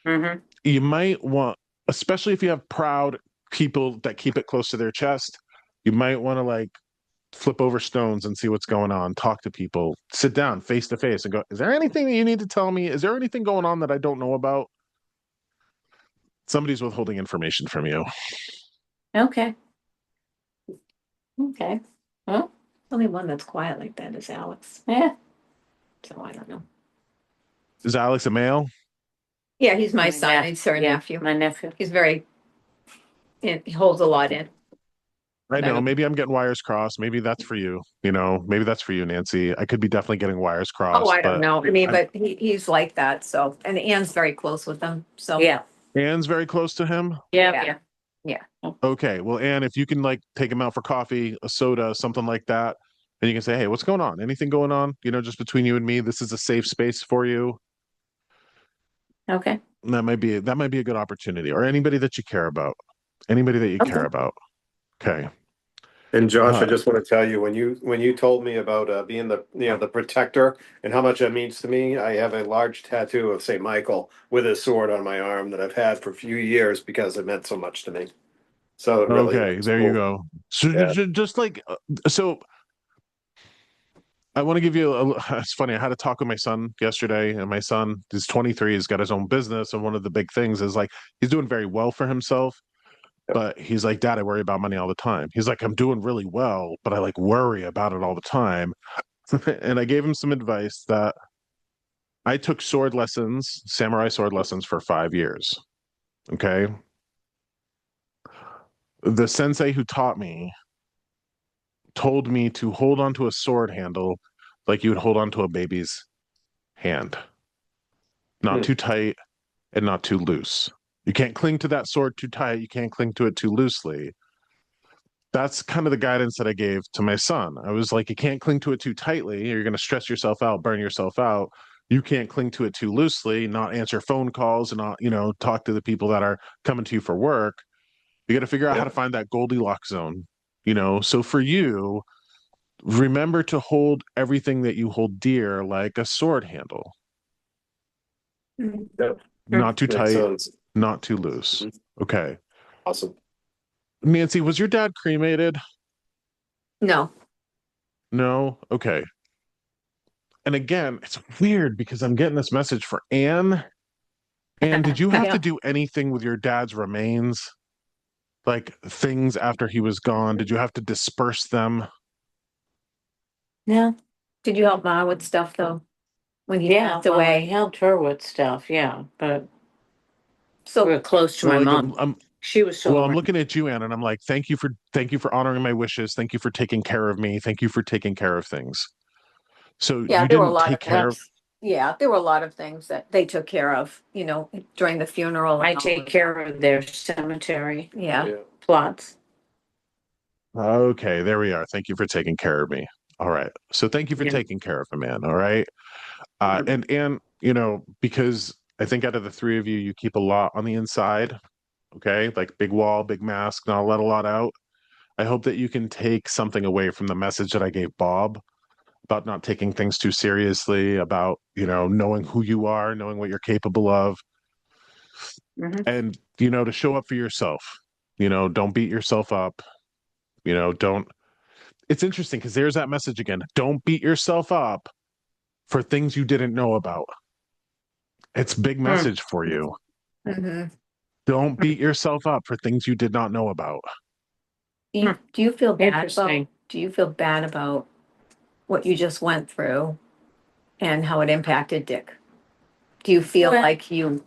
Mm-hmm. You might want, especially if you have proud people that keep it close to their chest, you might want to like flip over stones and see what's going on, talk to people, sit down face to face and go, is there anything that you need to tell me? Is there anything going on that I don't know about? Somebody's withholding information from you. Okay. Okay. Well, Only one that's quiet like that is Alex. yeah. So I don't know. Is Alex a male? Yeah, he's my My son. He's her yeah, nephew. my nephew. He's he holds a lot in. I But I know. don't. Maybe I'm getting wires crossed. Maybe that's for you. Maybe that's for you, Nancy. I could be definitely getting wires Oh, crossed, I don't but know. I mean, I'm, but he's like that. So, and Anne's very close with him. So, Yeah. Anne's very close to him. Yeah. yeah, Yeah. yeah. Okay. Well, Anne, if you can like take him out for coffee, a soda, something like that, and you can say, hey, what's going on? Anything going on? Just between you and me, this is a safe space for you. Okay. that might be a good opportunity, or anybody that you care about. Anybody that you care Okay. about. Okay. And Josh, I Uh, just want to tell you when you told me about being the protector and how much that means to me, I have a large tattoo of Saint Michael with a sword on my arm that I've had for a few years because it meant so much to me. So it really okay, is there you cool. go. So Yeah. just like so I want to give you it's funny. I had a talk with my son yesterday, and my son is 23, he's got his own business, and one of the big things is like he's doing very well for himself, but he's like, Dad, I worry about money all the time. He's like, I'm doing really well, but I like worry about it all the time. And I gave him some advice that I took sword lessons, samurai sword lessons for 5 years. Okay. The sensei who taught me told me to hold onto a sword handle like you would hold onto a baby's hand, not Hmm. too tight and not too loose. You can't cling to that sword too tight. You can't cling to it too loosely. That's kind of the guidance that I gave to my son. I was like, you can't cling to it too tightly. Or you're going to stress yourself out, burn yourself out. You can't cling to it too loosely, not answer phone calls and not, talk to the people that are coming to you for work. You got to figure out how Yeah. to find that Goldilocks zone. So for you, remember to hold everything that you hold dear like a sword handle, Mm. Yep. not too Makes tight, sense. not too loose. Mhm. Okay. Awesome. Nancy, was your dad cremated? No. No? Okay. And again, it's weird because I'm getting this message for Anne. Anne, did you have to Yeah. do anything with your dad's remains? Like things after he was gone? Did you have to disperse them? No. Did you help Ma with stuff though when he Yeah, passed well, I away? helped her with stuff, yeah, but we So were close to Well, my like mom. She was still I'm around. looking at you, Anne, and I'm like, thank you for honoring my wishes. Thank you for taking care of me. Thank you for taking care of things. So yeah, you there were a didn't lot take of care of. things. Yeah, there were a lot of things that they took care of, during the funeral I and all take of care that. of their cemetery Yeah. Yeah. plots. Okay, there we are. Thank you for taking care of me. All right. So thank you for Yeah. taking care of a man. All right. Mhm. And because I think out of the three of you, you keep a lot on the inside. Okay, like big wall, big mask, not let a lot out. I hope that you can take something away from the message that I gave Bob about not taking things too seriously, about knowing who you are, knowing what you're capable of, Hmm. and to show up for yourself. Don't beat yourself up. Don't. It's interesting because there's that message again. Don't beat yourself up for things you didn't know about. It's big Hmm. message for you. Hmm. Don't beat yourself up for things you did not know about. Hmm. Do you feel bad Interesting. about what you just went through and how it impacted Dick? Do you feel Well, like you,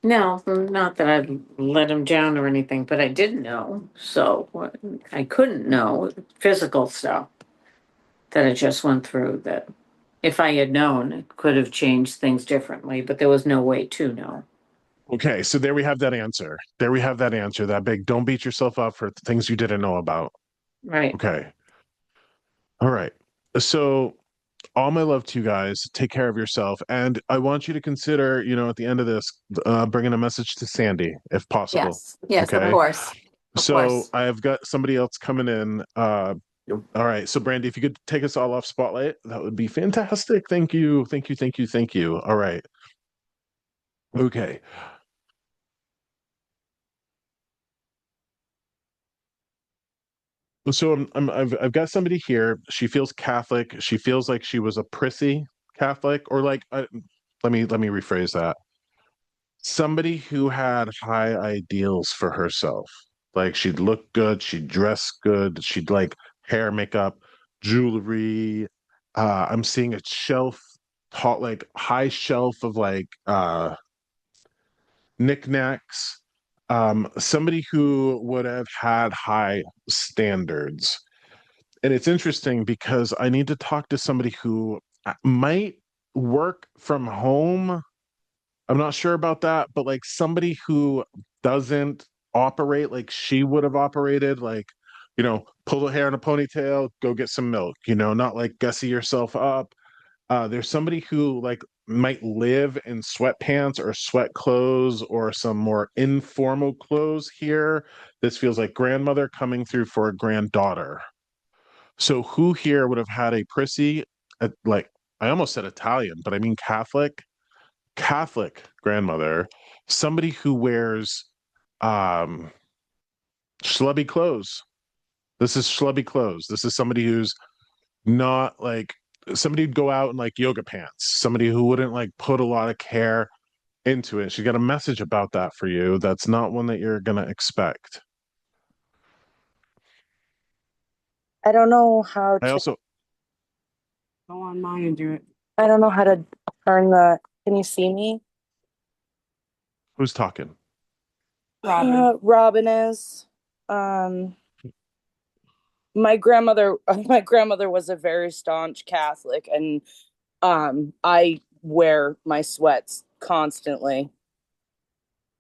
no, not that I let him down or anything, but I didn't know. So I couldn't know physical stuff that I just went through that if I had known, it could have changed things differently, but there was no way to know. Okay, so there we have that answer. There we have that answer. That big, don't beat yourself up for things you didn't know about. Right. Okay. All right. So, all my love to you guys. Take care of yourself. And I want you to consider, at the end of this, bringing a message to Sandy if possible. yes, yes, of Okay. course, of So, course. I've got somebody else coming in. Yep. All right. So, Brandy, if you could take us all off spotlight, that would be fantastic. Thank you. Thank you. Thank you. Thank you. All right. Okay. So I've got somebody here. She feels Catholic. She feels like she was a prissy Catholic, or like let me rephrase that. Somebody who had high ideals for herself. Like she'd look good, she'd dress good, she'd like hair, makeup, jewelry. I'm seeing a shelf, tall, like high shelf of like knickknacks. Somebody who would have had high standards. And it's interesting because I need to talk to somebody who might work from home. I'm not sure about that, but like somebody who doesn't operate like she would have operated, like, pull the hair in a ponytail, go get some milk, not like gussy yourself up. There's somebody who like might live in sweatpants or sweat clothes or some more informal clothes here. This feels like grandmother coming through for a granddaughter. So who here would have had a prissy, like I almost said Italian, but I mean Catholic grandmother, somebody who wears um schlubby clothes. This is schlubby clothes. This is somebody who's not like somebody who'd go out in like yoga pants, somebody who wouldn't like put a lot of care into it. She got a message about that for you. That's not one that you're gonna expect. I don't know how I to. also Go on mine and do it. I don't know how to turn the. Can you see me? who's talking? Robin. Robin is. My grandmother. My grandmother was a very staunch Catholic, and I wear my sweats constantly.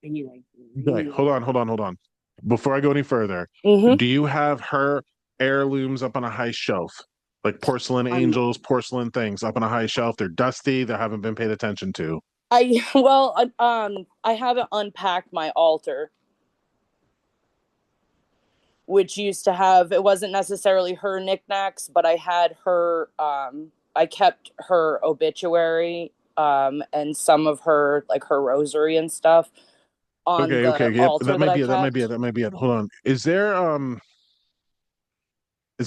And you like Okay, hold on. Before I go any further, Mm-hmm. do you have her heirlooms up on a high shelf? Like porcelain angels, porcelain things up on a high shelf. They're dusty, they haven't been paid attention to. I haven't unpacked my altar, which used to have, it wasn't necessarily her knickknacks, but I had her, I kept her obituary, and some of her, like her rosary and stuff on Okay, the yep. altar That might I be it. That might be it. kept. That might be it. Hold on. Is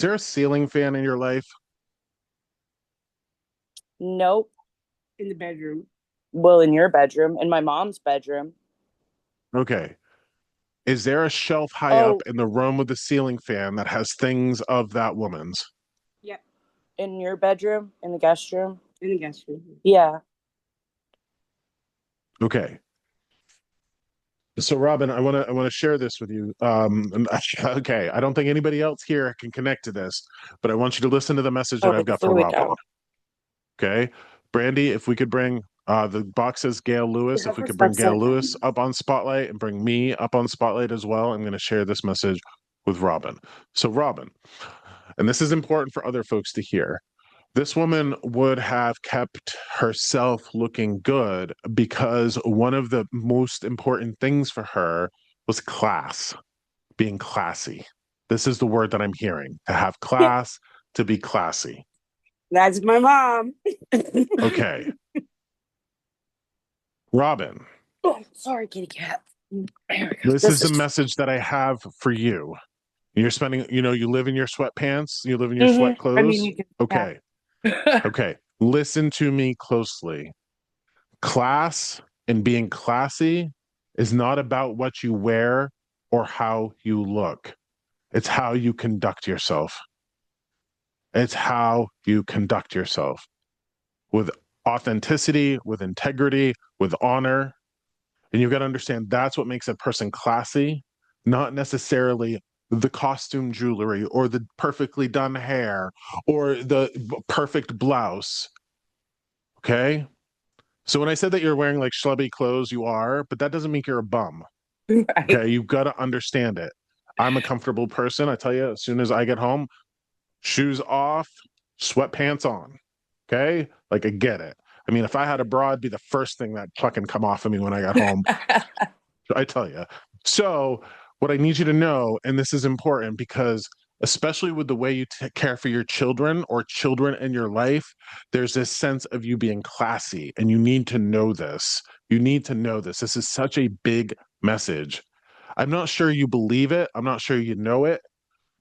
there a ceiling fan in your life? Nope. in the bedroom. Well, in your bedroom, in my mom's bedroom. Okay. Is there a shelf high up Oh, in the room with the ceiling fan that has things of that woman's? Yep. in your bedroom, in the guest room. In the guest room. Yeah. Okay. So Robin, I want to share this with you. Okay, I don't think anybody else here can connect to this, but I want you to listen to the message that Oh, I've got for here we Robin. go. Okay. Brandy, if we could bring the box says Gail Lewis, if we could bring That's Gail like- Lewis up on Spotlight and bring me up on Spotlight as well, I'm going to share this message with Robin. So Robin, and this is important for other folks to hear. This woman would have kept herself looking good because one of the most important things for her was class, being classy. This is the word that I'm hearing, to have class, to be classy. That's my mom. Okay. Robin, Oh, sorry, kitty cat. There we go. this is the message that I have for you. You're spending, you live in your sweatpants, you live in your sweat clothes. I mean, you can. Okay. Okay. Listen to me closely. Class and being classy is not about what you wear or how you look. It's how you conduct yourself. It's how you conduct yourself with authenticity, with integrity, with honor. And you've got to understand that's what makes a person classy, not necessarily the costume jewelry or the perfectly done hair or the perfect blouse. Okay. So when I said that you're wearing like schlubby clothes, you are, but that doesn't mean you're a bum. Right. Okay. You've got to understand it. I'm a comfortable person. I tell you, as soon as I get home, shoes off, sweatpants on. Okay. Like I get it. I mean, if I had a bra, it'd be the first thing that fucking come off of me when I got home. I tell you. So, what I need you to know, and this is important because, especially with the way you care for your children or children in your life, there's this sense of you being classy, and you need to know this. You need to know this. This is such a big message. I'm not sure you believe it, I'm not sure you know it,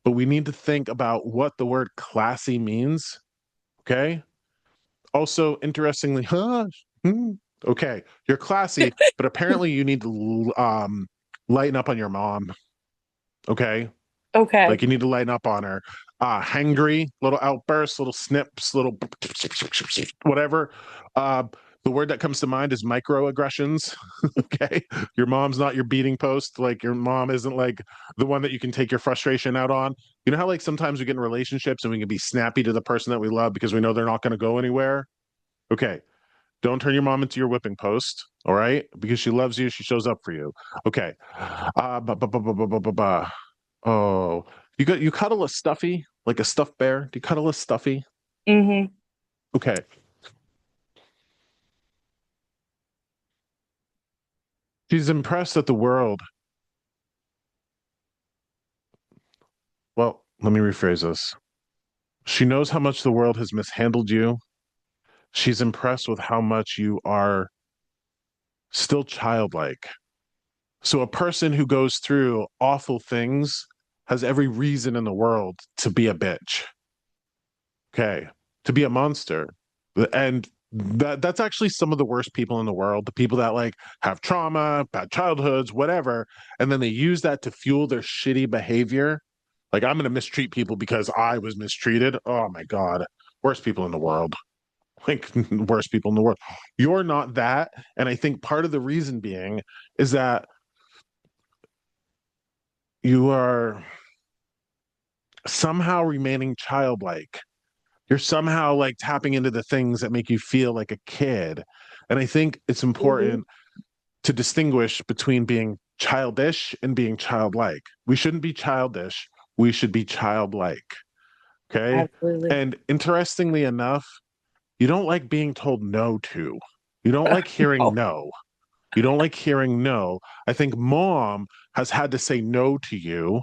but we need to think about what the word classy means. Okay. Also, interestingly, okay, you're classy, but apparently you need to lighten up on your mom. Okay, Okay. like you need to lighten up on her. Hangry, little outbursts, little snips, little whatever. The word that comes to mind is microaggressions. Okay, your mom's not your beating post. Like your mom isn't like the one that you can take your frustration out on. You know how like sometimes we get in relationships and we can be snappy to the person that we love because we know they're not going to go anywhere. Okay, don't turn your mom into your whipping post, all right? Because she loves you, she shows up for you. Okay. Oh, you cuddle a stuffy, like a stuffed bear? Do you cuddle a stuffy? Mm-hmm. Okay. She's impressed that the world, well, let me rephrase this. She knows how much the world has mishandled you. She's impressed with how much you are still childlike. So a person who goes through awful things has every reason in the world to be a bitch. Okay. To be a monster. And that's actually some of the worst people in the world, the people that like have trauma, bad childhoods, whatever, and then they use that to fuel their shitty behavior. Like I'm going to mistreat people because I was mistreated. Oh my god. Worst people in the world. Like worst people in the world. You're not that, and I think part of the reason being is that you are somehow remaining childlike. You're somehow like tapping into the things that make you feel like a kid. And I think it's Mm-hmm. important to distinguish between being childish and being childlike. We shouldn't be childish. We should be childlike. Okay. Absolutely. And interestingly enough, you don't like being told no to. You don't like hearing Oh, no. You don't like hearing no. I think mom has had to say no to you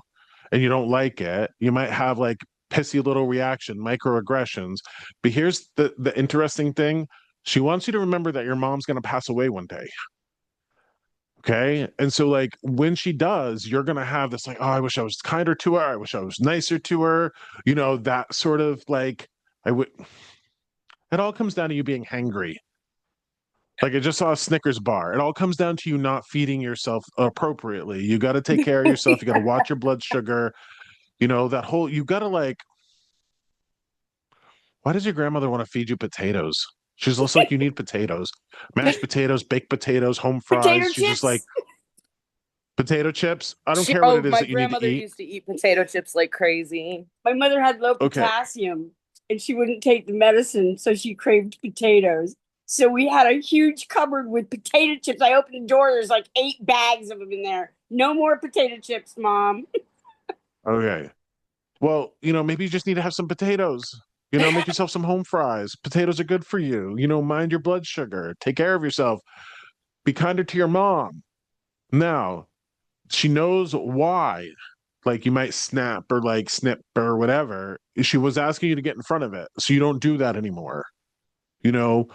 and you don't like it. You might have like pissy little reaction, microaggressions. But here's the interesting thing. She wants you to remember that your mom's going to pass away one day. Okay. And so, like, when she does, you're going to have this, like, oh, I wish I was kinder to her. I wish I was nicer to her. You know, that sort of like, I would, it all comes down to you being hangry. Like I just saw a Snickers bar. It all comes down to you not feeding yourself appropriately. You got to take care of yourself. You got to watch your blood sugar. You know, that whole, you got to like, why does your grandmother want to feed you potatoes? She's just like, you need potatoes, mashed potatoes, baked potatoes, home Potato fries. She's just like, chips. potato chips. I don't she, care what oh, it is my that you need to grandmother eat. used to eat potato chips like crazy. My mother had low Okay. potassium and she wouldn't take the medicine, so she craved potatoes. So we had a huge cupboard with potato chips. I opened the door, there's like 8 bags of them in there. No more potato chips, Mom. Okay. Well, you know, maybe you just need to have some potatoes. You know, make yourself some home fries. Potatoes are good for you. You know, mind your blood sugar. Take care of yourself. Be kinder to your mom. Now, she knows why. Like you might snap or like snip or whatever. She was asking you to get in front of it. So you don't do that anymore. You know,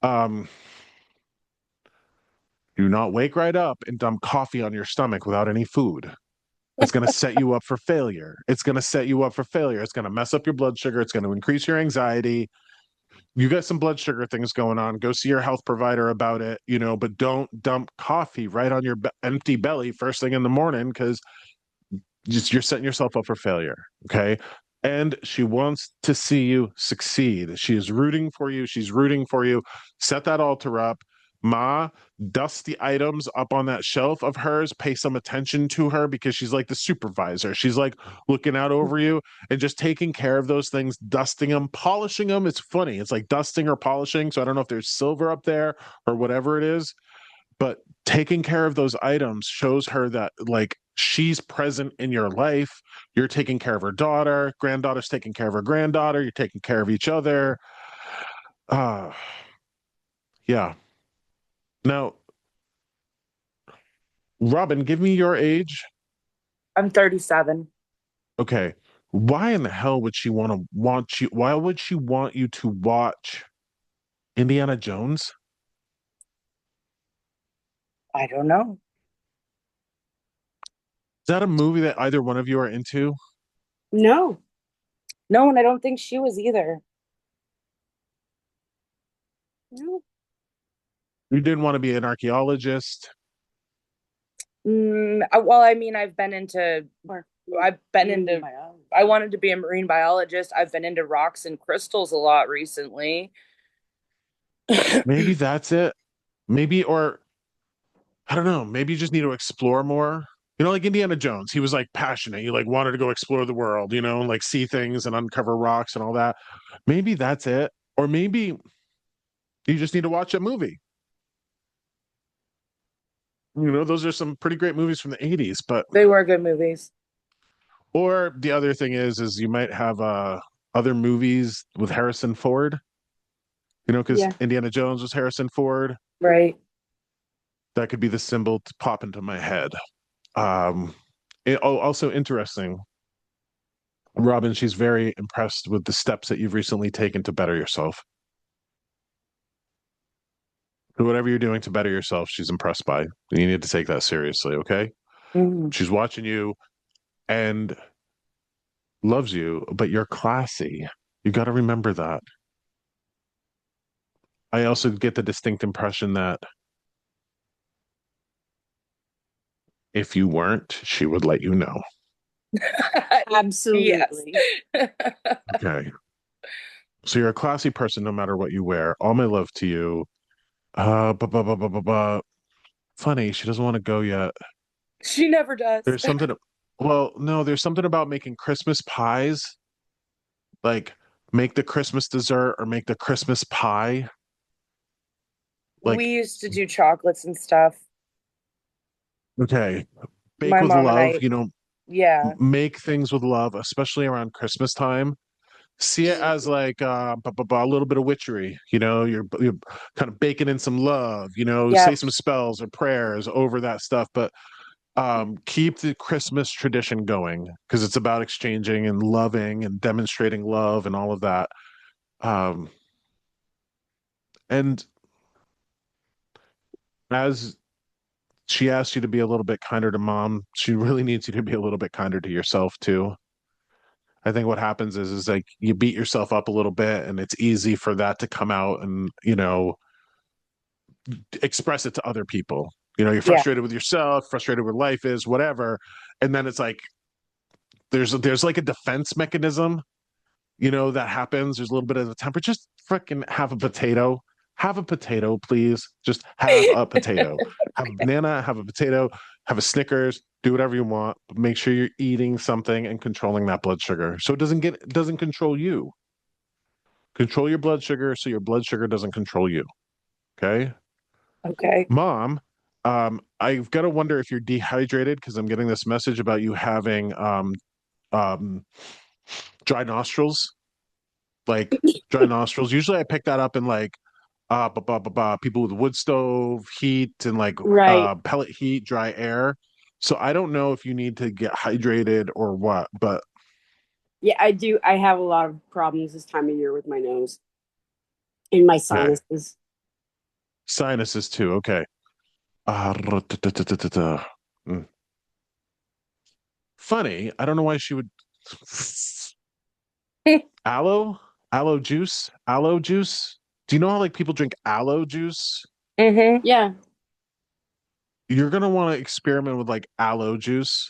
um, do not wake right up and dump coffee on your stomach without any food. It's going to set you up for failure. It's going to set you up for failure. It's going to mess up your blood sugar. It's going to increase your anxiety. You got some blood sugar things going on. Go see your health provider about it, you know, but don't dump coffee right on your empty belly first thing in the morning because just you're setting yourself up for failure. Okay. And she wants to see you succeed. She is rooting for you. She's rooting for you. Set that altar up. Ma, dust the items up on that shelf of hers. Pay some attention to her because she's like the supervisor. She's like looking out over you and just taking care of those things, dusting them, polishing them. It's funny. It's like dusting or polishing. So I don't know if there's silver up there or whatever it is, but taking care of those items shows her that like she's present in your life. You're taking care of her daughter, granddaughter's taking care of her granddaughter, you're taking care of each other. uh yeah. Now, Robin, give me your age. I'm 37. Okay, why in the hell would she want you, why would she want you to watch Indiana Jones? I don't know. Is that a movie that either one of you are into? No, No, and I don't think she was either. no. You didn't want to be an archaeologist? Well, I mean, I've been into, Biology. I wanted to be a marine biologist. I've been into rocks and crystals a lot recently. Maybe that's it. Maybe, or I don't know. Maybe you just need to explore more. You know, like Indiana Jones, he was like passionate. He like wanted to go explore the world, you know, and like see things and uncover rocks and all that. Maybe that's it. Or maybe you just need to watch a movie. You know, those are some pretty great movies from the 80s. But They were good movies. or the other thing is you might have other movies with Harrison Ford, you know, because Yeah. Indiana Jones was Harrison Ford. Right. That could be the symbol to pop into my head. Also interesting, Robin, she's very impressed with the steps that you've recently taken to better yourself. Whatever you're doing to better yourself, she's impressed by. You need to take that seriously, okay? Mhm. She's watching you and loves you, but you're classy. You got to remember that. I also get the distinct impression that if you weren't, she would let you know. Absolutely. Yes. Okay. So you're a classy person no matter what you wear. All my love to you. Funny, she doesn't want to go yet. She never does. There's something, well, no, there's something about making Christmas pies, like make the Christmas dessert or make the Christmas pie. We Like, used to do chocolates and stuff. okay, bake My with mom and love, I, yeah. make things with love, especially around Christmas time. See it as like a little bit of witchery, you're kind of baking in some love, say Yep. some spells or prayers over that stuff, but keep the Christmas tradition going because it's about exchanging and loving and demonstrating love and all of that. Um, and as she asks you to be a little bit kinder to mom, she really needs you to be a little bit kinder to yourself too. I think what happens is like you beat yourself up a little bit and it's easy for that to come out and, express it to other people. You're Yeah. frustrated with yourself, frustrated with life is, whatever. And then it's like there's like a defense mechanism that happens. There's a little bit of the temper. Just freaking have a potato. Have a potato, please. Just have a potato. Have a banana, have a potato, have a Snickers, do whatever you want, but make sure you're eating something and controlling that blood sugar. So it doesn't control you. Control your blood sugar so your blood sugar doesn't control you. Okay? Okay. Mom, I've got to wonder if you're dehydrated because I'm getting this message about you having um dry nostrils. Like dry nostrils. Usually I pick that up in like people with wood stove heat and like Right. pellet heat, dry air. So I don't know if you need to get hydrated or what, but Yeah, I do. I have a lot of problems this time of year with my nose and my okay. sinuses. Sinuses too. Okay. Mm. Funny. I don't know why she would aloe, aloe juice. Do you know how like people drink aloe juice? Mm-hmm. Yeah. You're gonna want to experiment with like aloe juice.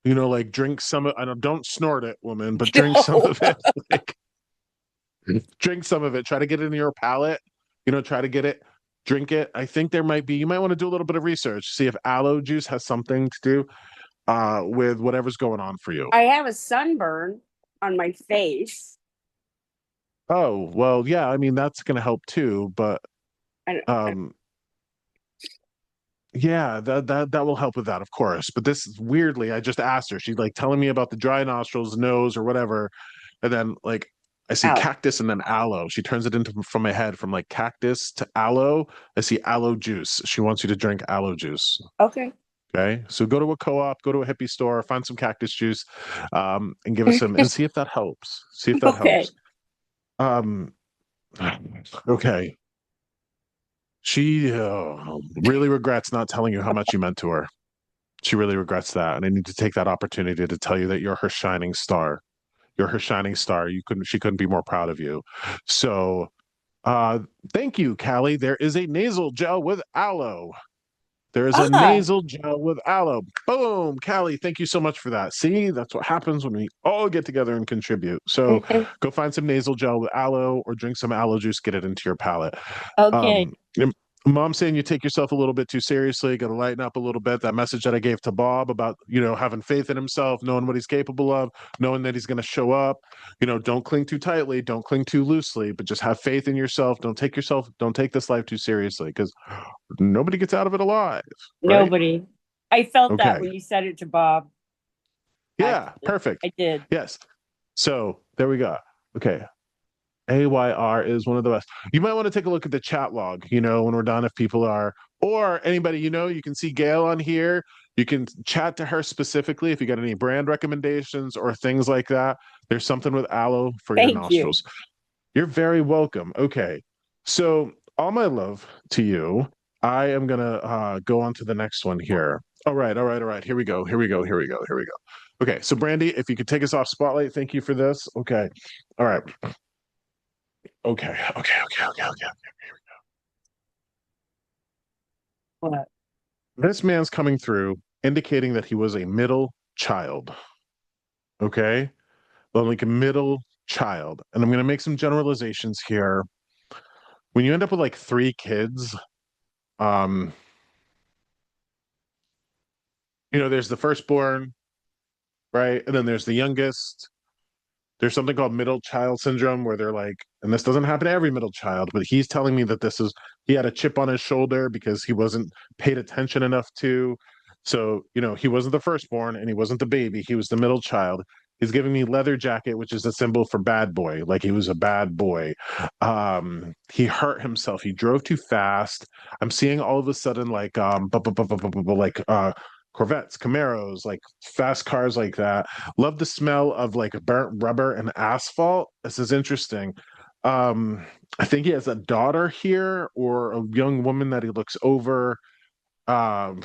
Like drink some of, I don't snort it, woman, but drink some No. of it. Like drink some of it. Try to get it in your palate. Try to get it, drink it. I think you might want to do a little bit of research, see if aloe juice has something to do with whatever's going on for you. I have a sunburn on my face. Oh, well, yeah, I mean that's gonna help too, but I um yeah, that will help with that, of course. But this weirdly, I just asked her. She's like telling me about the dry nostrils, nose, or whatever. And then like I see Ow. cactus and then aloe. She turns it into from my head from like cactus to aloe. I see aloe juice. She wants you to drink aloe juice. Okay. Okay. So go to a co-op, go to a hippie store, find some cactus juice, and give us some and see if that helps. See if that Okay. helps. Um okay. She really regrets not telling you how much you meant to her. She really regrets that. And I need to take that opportunity to tell you that you're her shining star. You're her shining star. She couldn't be more proud of you. So uh thank you, Callie. There is a nasal gel with aloe. There is a Ah. nasal gel with aloe. Boom, Callie, thank you so much for that. See, that's what happens when we all get together and contribute. So go find some nasal gel with aloe or drink some aloe juice, get it into your palate. Okay. Um, Mom saying you take yourself a little bit too seriously, got to lighten up a little bit. That message that I gave to Bob about, having faith in himself, knowing what he's capable of, knowing that he's going to show up, don't cling too tightly, don't cling too loosely, but just have faith in yourself. Don't take this life too seriously because nobody gets out of it alive, right? Nobody. I felt that Okay. when you said it to Bob. Yeah, Actually, perfect. I did. Yes. So there we go. Okay. AYR is one of the best. You might want to take a look at the chat log, when we're done, if people are, or anybody, you can see Gail on here. You can chat to her specifically if you got any brand recommendations or things like that. There's something with aloe for your Thank you. nostrils. You're very welcome. Okay. So, all my love to you. I am going to go on to the next one here. All right. All right. All right. Here we go. Here we go. Here we go. Here we go. Okay. So, Brandy, if you could take us off spotlight, thank you for this. Okay. All right. Okay. Okay. Okay. Okay. Okay. What? This man's coming through indicating that he was a middle child. Okay. Well, like a middle child. And I'm going to make some generalizations here. When you end up with like three kids, um, there's the firstborn, right? And then there's the youngest. There's something called middle child syndrome where they're like, and this doesn't happen to every middle child, but he's telling me that he had a chip on his shoulder because he wasn't paid attention enough to. So, he wasn't the firstborn and he wasn't the baby. He was the middle child. He's giving me leather jacket, which is a symbol for bad boy, like he was a bad boy. He hurt himself. He drove too fast. I'm seeing all of a sudden like Corvettes, Camaros, like fast cars like that. Love the smell of like burnt rubber and asphalt. This is interesting. I think he has a daughter here or a young woman that he looks over. Um,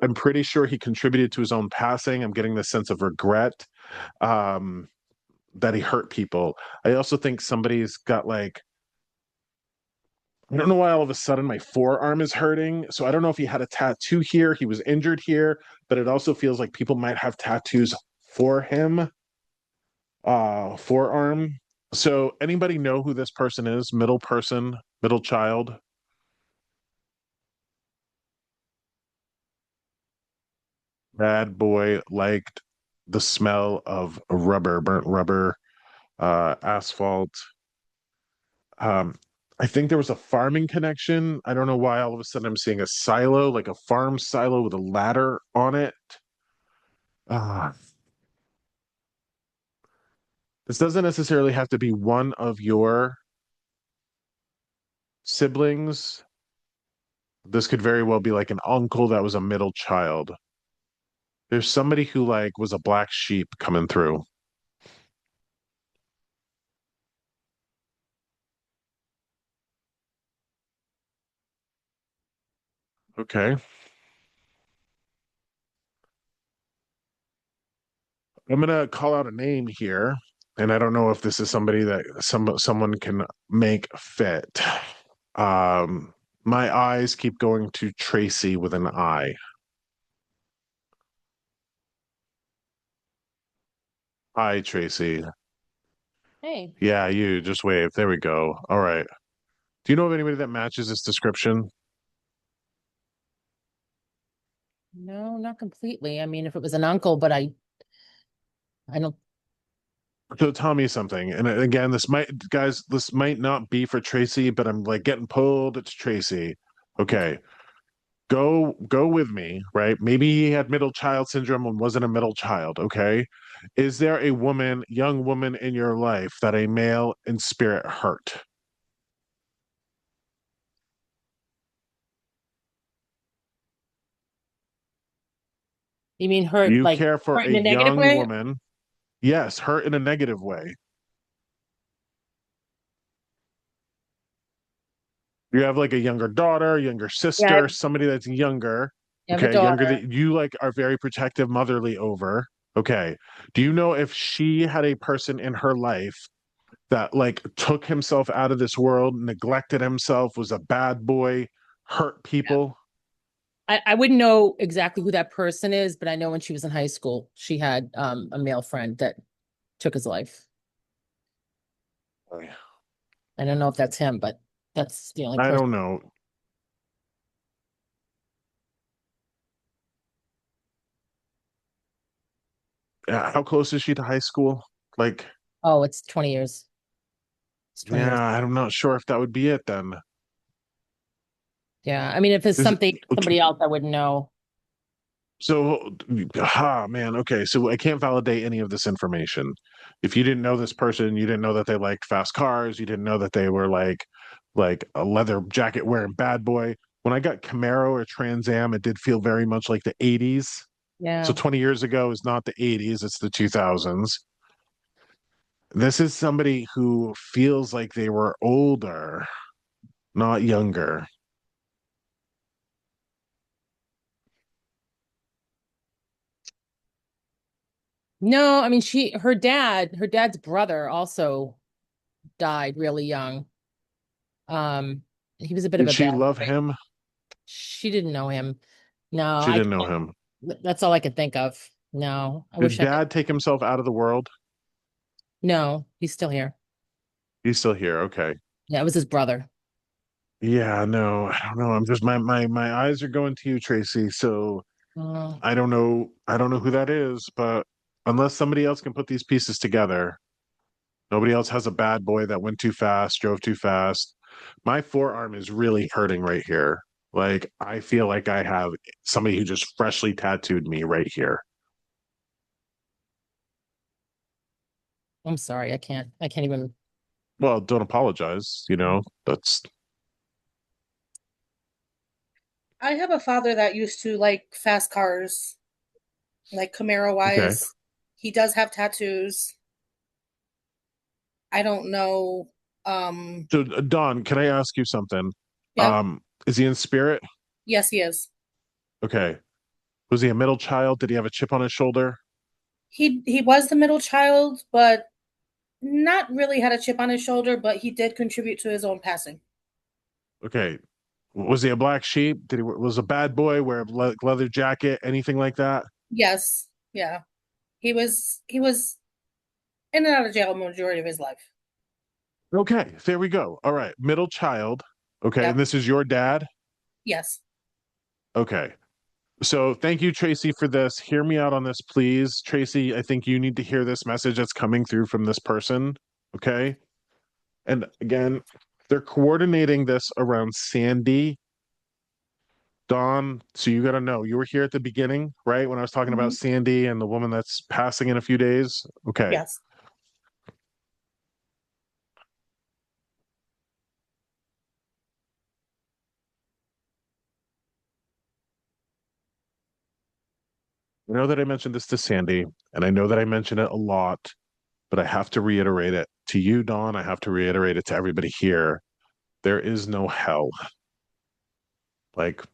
I'm pretty sure he contributed to his own passing. I'm getting this sense of regret um, that he hurt people. I also think somebody's got like, I don't know why all of a sudden my forearm is hurting. So I don't know if he had a tattoo here, he was injured here, but it also feels like people might have tattoos for him. Forearm. So anybody know who this person is? Middle person, middle child? Bad boy liked the smell of rubber, burnt rubber, asphalt. Um, I think there was a farming connection. I don't know why all of a sudden I'm seeing a silo, like a farm silo with a ladder on it. Ah, this doesn't necessarily have to be one of your siblings. This could very well be like an uncle that was a middle child. There's somebody who like was a black sheep coming through. Okay. I'm gonna call out a name here, and I don't know if this is somebody that someone can make fit. My eyes keep going to Tracy with an I. Hi, Tracy. Hey, Yeah, you just wave. There we go. All right. Do you know of anybody that matches this description? no, not completely. I mean, if it was an uncle, but I don't, So tell me something. And again, this might not be for Tracy, but I'm like getting pulled. It's Tracy. Okay. Go with me, right? Maybe he had middle child syndrome and wasn't a middle child, okay? Is there a young woman in your life that a male in spirit hurt? you mean hurt, You like care for hurt a in a negative young way? woman. Yes, hurt in a negative way. You have like a younger daughter, younger Yeah, sister, somebody that's younger, I have a okay, younger daughter. that you like are very protective, motherly over. Okay. Do you know if she had a person in her life that like took himself out of this world, neglected himself, was a bad boy, hurt people? I wouldn't know exactly who that person is, but I know when she was in high school, she had a male friend that took his life. I don't know if that's him, but that's the only I person. don't know. How close is she to high school? Like, Oh, it's 20 years. It's 20 yeah, years. I'm not sure if that would be it then. Yeah. I mean, if it's Is somebody else, I wouldn't know. So, man, okay. So I can't validate any of this information. If you didn't know this person, you didn't know that they liked fast cars, you didn't know that they were like a leather jacket wearing bad boy. When I got Camaro or Trans Am, it did feel very much like the 80s. So Yeah. 20 years ago is not the 80s, it's the 2000s. This is somebody who feels like they were older, not younger. No, I mean her dad's brother also died really young. Um, he was a bit of Did a she bad love boy. him? She didn't know him. No, She I didn't know can't. him. That's all I could think of. No, I Did wish I could. dad take himself out of the world? No, he's still here. He's still here. Okay. Yeah, it was his brother. Yeah, no, I don't know. I'm just my eyes are going to you, Tracy. So Oh, I don't know. I don't know who that is, but unless somebody else can put these pieces together, nobody else has a bad boy that went too fast, drove too fast. My forearm is really hurting right here. Like I feel like I have somebody who just freshly tattooed me right here. I'm sorry. I can't even. Well, don't apologize, you know. That's I have a father that used to like fast cars, like Camaro okay. wise. He does have tattoos. I don't know. So Don, can I ask you something? Yeah, Is he in spirit? yes, he is. Okay. Was he a middle child? Did he have a chip on his shoulder? He was the middle child, but not really had a chip on his shoulder, but he did contribute to his own passing. Okay. Was he a black sheep? Did he was a bad boy, wear a leather jacket, anything like that? Yes, yeah. He was in and out of jail majority of his life. Okay, there we go. All right, middle child. Okay, and Yep. this is your dad? Yes. Okay. So thank you, Tracy, for this. Hear me out on this, please. Tracy, I think you need to hear this message that's coming through from this person. Okay. And again, they're coordinating this around Sandy. Dawn, so you got to know, you were here at the beginning, right? When I was talking about Mhm. Sandy and the woman that's passing in a few days. Okay. Yes. I know that I mentioned this to Sandy, and I know that I mention it a lot, but I have to reiterate it to you, Dawn. I have to reiterate it to everybody here. There is no hell. Like,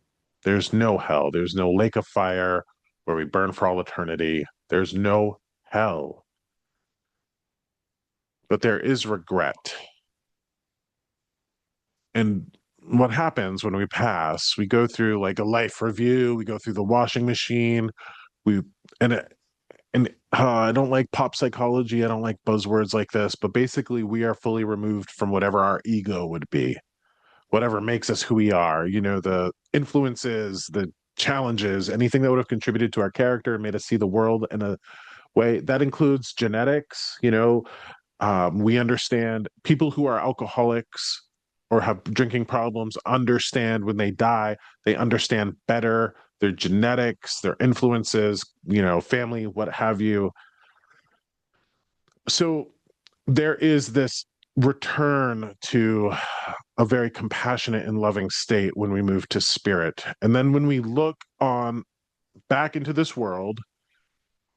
there's no hell. There's no lake of fire where we burn for all eternity. There's no hell. But there is regret. And what happens when we pass, we go through like a life review, we go through the washing machine, we, and I don't like pop psychology. I don't like buzzwords like this, but basically, we are fully removed from whatever our ego would be, whatever makes us who we are. You know, the influences, the challenges, anything that would have contributed to our character, made us see the world in a way that includes genetics. You know, we understand people who are alcoholics or have drinking problems understand when they die, they understand better their genetics, their influences, you know, family, what have you. So there is this return to a very compassionate and loving state when we move to spirit. And then when we look on back into this world,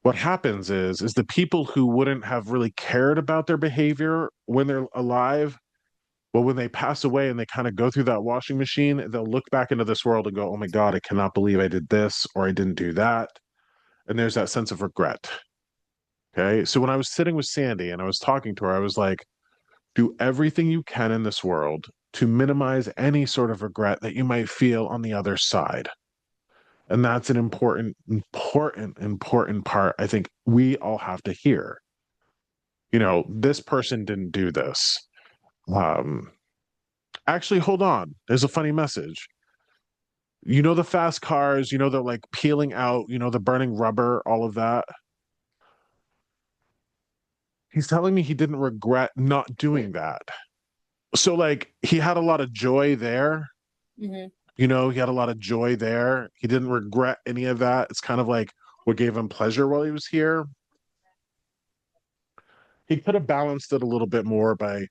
what happens is the people who wouldn't have really cared about their behavior when they're alive, well, when they pass away and they kind of go through that washing machine, they'll look back into this world and go, oh my God, I cannot believe I did this or I didn't do that. And there's that sense of regret. Okay. So when I was sitting with Sandy and I was talking to her, I was like, do everything you can in this world to minimize any sort of regret that you might feel on the other side. And that's an important part I think we all have to hear. You know, this person didn't do this. Um, Actually, hold on. There's a funny message. You know, the fast cars, you know, they're like peeling out, you know, the burning rubber, all of that. He's telling me he didn't regret not doing that. So, like, he had a lot of joy there, Hmm. He had a lot of joy there. He didn't regret any of that. It's kind of like what gave him pleasure while he was here. He could have balanced it a little bit more by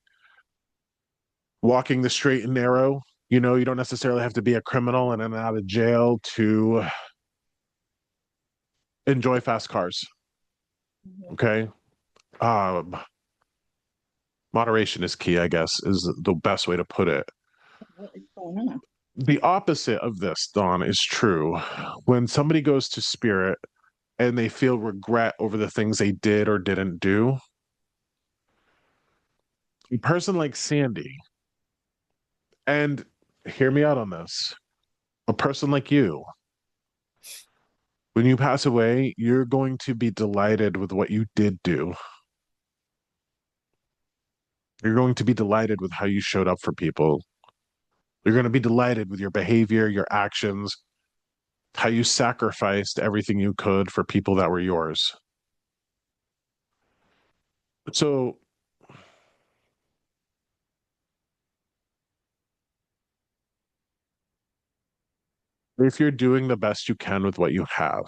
walking the straight and narrow. You don't necessarily have to be a criminal and in and out of jail to enjoy fast cars. Okay. Um, Moderation is key, I guess, is the best way to put it. What is going on? The opposite of this, Dawn, is true. When somebody goes to spirit and they feel regret over the things they did or didn't do, a person like Sandy, and hear me out on this, a person like you, when you pass away, you're going to be delighted with what you did do. You're going to be delighted with how you showed up for people. You're going to be delighted with your behavior, your actions, how you sacrificed everything you could for people that were yours. So, if you're doing the best you can with what you have,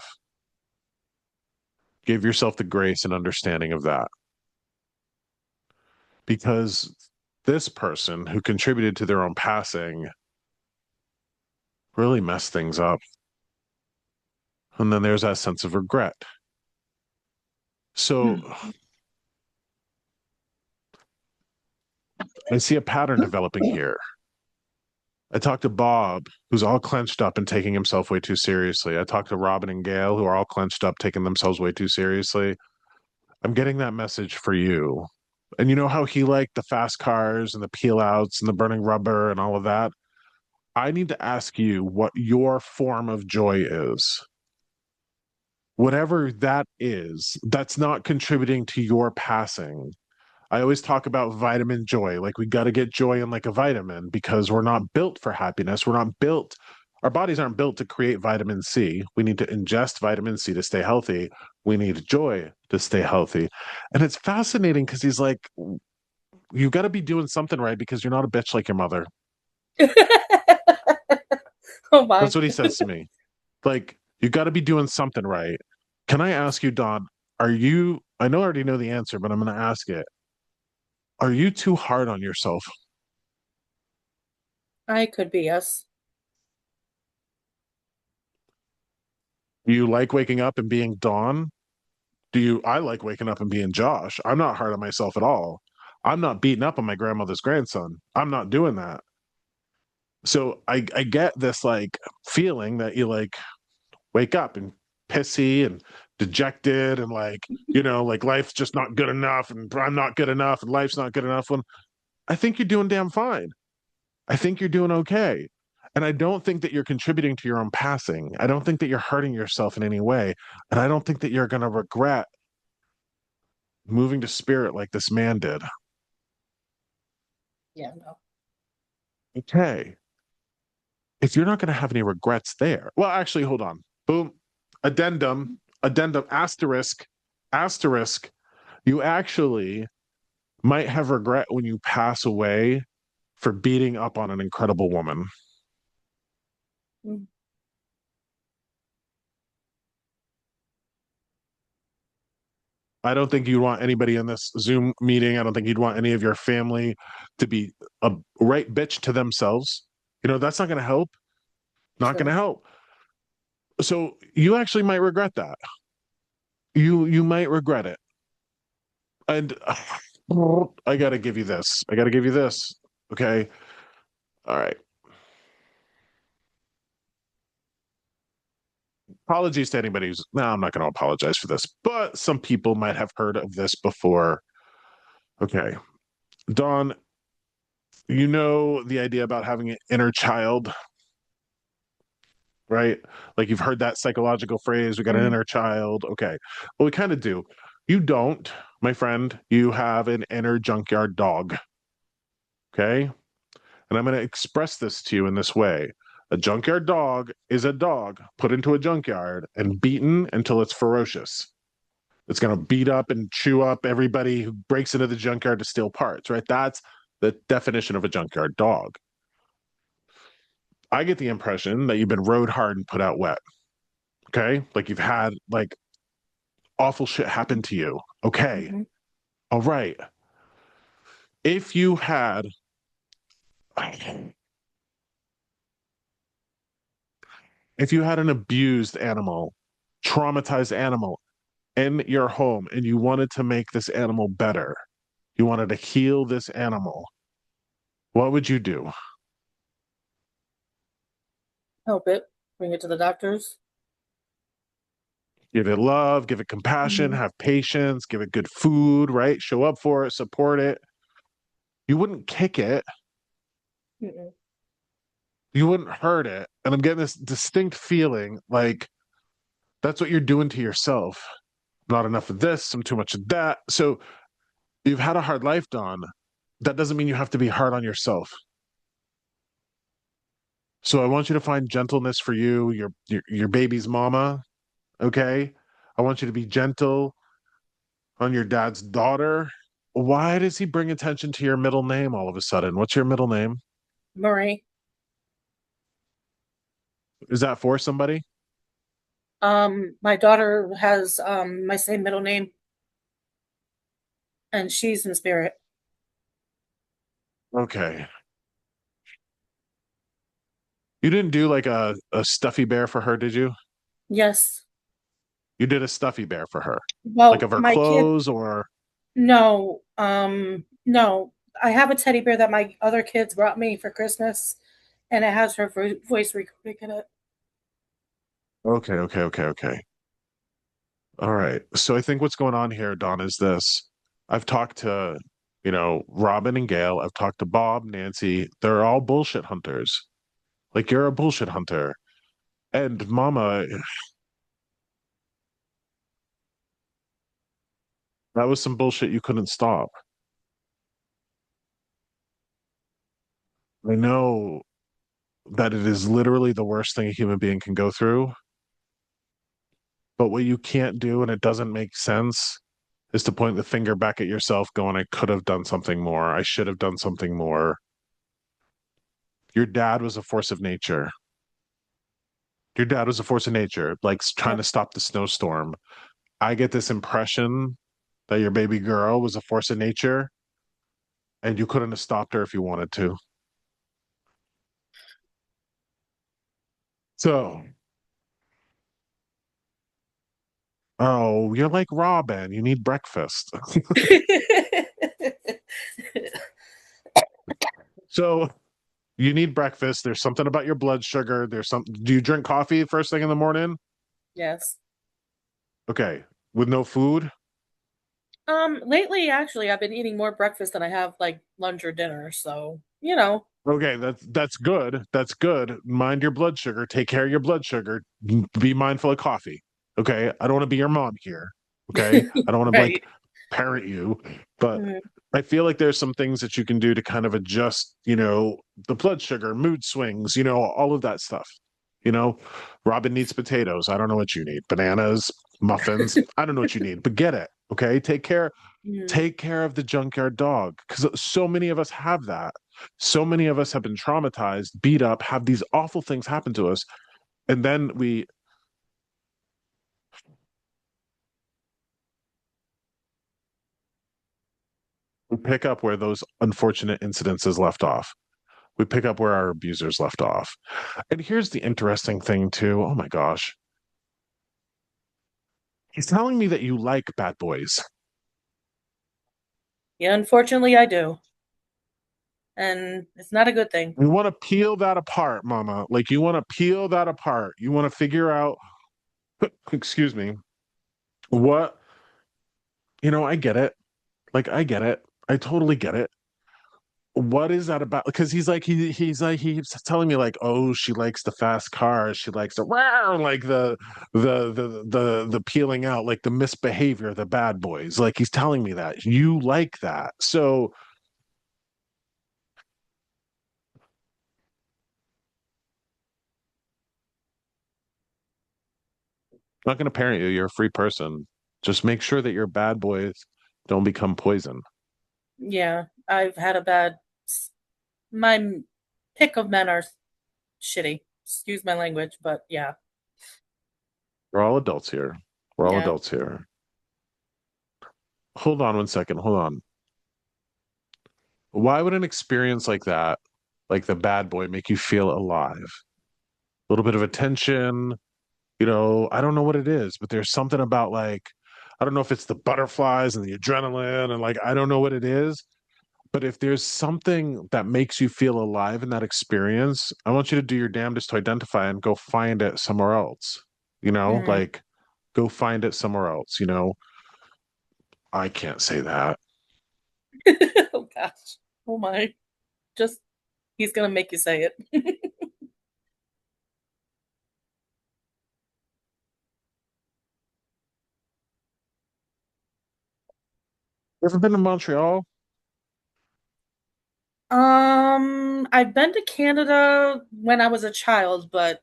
give yourself the grace and understanding of that. Because this person who contributed to their own passing really messed things up. And then there's that sense of regret. So I see a pattern developing here. I talked to Bob, who's all clenched up and taking himself way too seriously. I talked to Robin and Gail, who are all clenched up, taking themselves way too seriously. I'm getting that message for you. And you know how he liked the fast cars and the peel outs and the burning rubber and all of that? I need to ask you what your form of joy is. Whatever that is, that's not contributing to your passing. I always talk about vitamin joy. Like we got to get joy in like a vitamin because we're not built for happiness. We're not built, our bodies aren't built to create vitamin C. We need to ingest vitamin C to stay healthy. We need joy to stay healthy. And it's fascinating because he's like, you got to be doing something right because you're not a bitch like your mother. Oh my. That's what he says to me. Like, you got to be doing something right. Can I ask you, Don, I already know the answer, but I'm going to ask it. Are you too hard on yourself? I could be, yes. Do you like waking up and being Dawn? I like waking up and being Josh. I'm not hard on myself at all. I'm not beating up on my grandmother's grandson. I'm not doing that. So I get this like feeling that you like wake up and pissy and dejected and like, like life's just not good enough and I'm not good enough and life's not good enough. When I think you're doing damn fine. I think you're doing okay. And I don't think that you're contributing to your own passing. I don't think that you're hurting yourself in any way. And I don't think that you're going to regret moving to spirit like this man did. Yeah, no. Okay. If you're not going to have any regrets there, well, actually, hold on. Boom. Addendum, asterisk. You actually might have regret when you pass away for beating up on an incredible woman. Mm. I don't think you'd want anybody in this Zoom meeting. I don't think you'd want any of your family to be a right bitch to themselves. That's not going to help. Not going to help. So you actually might regret that. You might regret it. And I got to give you this. Okay. All right. Apologies to anybody who's, no, I'm not going to apologize for this, but some people might have heard of this before. Okay. Dawn, the idea about having an inner child, right? Like you've heard that psychological phrase, we got an inner child. Okay. Well, we kind of do. You don't, my friend. You have an inner junkyard dog. Okay. And I'm going to express this to you in this way. A junkyard dog is a dog put into a junkyard and beaten until it's ferocious. It's going to beat up and chew up everybody who breaks into the junkyard to steal parts, right? That's the definition of a junkyard dog. I get the impression that you've been rode hard and put out wet. Okay. Like you've had like awful shit happen to you. Okay. Hmm. All right. If you had, if you had an abused animal, traumatized animal in your home and you wanted to make this animal better, you wanted to heal this animal, what would you do? Help it. Bring it to the doctors. Give it love, give it compassion, Hmm. have patience, give it good food, right? Show up for it, support it. You wouldn't kick it, Mm-mm. you wouldn't hurt it. And I'm getting this distinct feeling like that's what you're doing to yourself. Not enough of this, I'm too much of that. So you've had a hard life, Don. That doesn't mean you have to be hard on yourself. So I want you to find gentleness for you, your baby's mama, okay? I want you to be gentle on your dad's daughter. Why does he bring attention to your middle name all of a sudden? What's your middle name? Marie. Is that for somebody? My daughter has my same middle name, and she's in spirit. Okay. You didn't do like a stuffy bear for her, did you? Yes. You did a stuffy bear for her. Like Well, of her my kid. clothes or No. No. I have a teddy bear that my other kids brought me for Christmas, and it has her voice recording in it. okay, okay, okay, okay. All right. So I think what's going on here, Don, is this. I've talked to, Robin and Gail. I've talked to Bob, Nancy. They're all bullshit hunters. Like you're a bullshit hunter. And Mama, that was some bullshit you couldn't stop. I know that it is literally the worst thing a human being can go through. But what you can't do, and it doesn't make sense, is to point the finger back at yourself, going, I could have done something more. I should have done something more. Your dad was a force of nature. Your dad was a force of nature, like trying Yep. to stop the snowstorm. I get this impression that your baby girl was a force of nature and you couldn't have stopped her if you wanted to. So, oh, you're like Robin. You need breakfast. So, you need breakfast. There's something about your blood sugar. There's some. Do you drink coffee first thing in the morning? Yes. Okay. With no food? Lately, actually, I've been eating more breakfast than I have like lunch or dinner. So, you know. Okay, that's good. That's good. Mind your blood sugar. Take care of your blood sugar. Be mindful of coffee. Okay. I don't want to be your mom here. Okay. I don't want to Right. like parent you, but Mhm. I feel like there's some things that you can do to kind of adjust, the blood sugar, mood swings, all of that stuff. You know, Robin needs potatoes. I don't know what you need. Bananas, muffins. I don't know what you need, but get it. Okay. Mhm. Take care of the junkyard dog because so many of us have that. So many of us have been traumatized, beat up, have these awful things happen to us, and then we pick up where those unfortunate incidences left off. We pick up where our abusers left off. And here's the interesting thing too. Oh my gosh. He's telling me that you like bad boys. Yeah, unfortunately, I do. And it's not a good thing. You want to peel that apart, mama. Like you want to peel that apart. You want to figure out, excuse me, what, I get it. Like I get it. I totally get it. What is that about? Because he's telling me like, oh, she likes the fast cars, she likes the wow, like the peeling out, like the misbehavior, the bad boys. Like he's telling me that you like that. So I'm not going to parent you. You're a free person. Just make sure that your bad boys don't become poison. Yeah, I've had a bad. My pick of men are shitty. Excuse my language, but yeah. We're all adults here. We're all Yeah. adults here. Hold on one second. Hold on. Why would an experience like that, like the bad boy, make you feel alive? A little bit of attention, I don't know what it is, but there's something about like, I don't know if it's the butterflies and the adrenaline and like, I don't know what it is, but if there's something that makes you feel alive in that experience, I want you to do your damnedest to identify and go find it somewhere else. Mm. Like go find it somewhere else. I can't say that. Oh gosh. Oh my. Just he's gonna make you say it. You ever been to Montreal? I've been to Canada when I was a child, but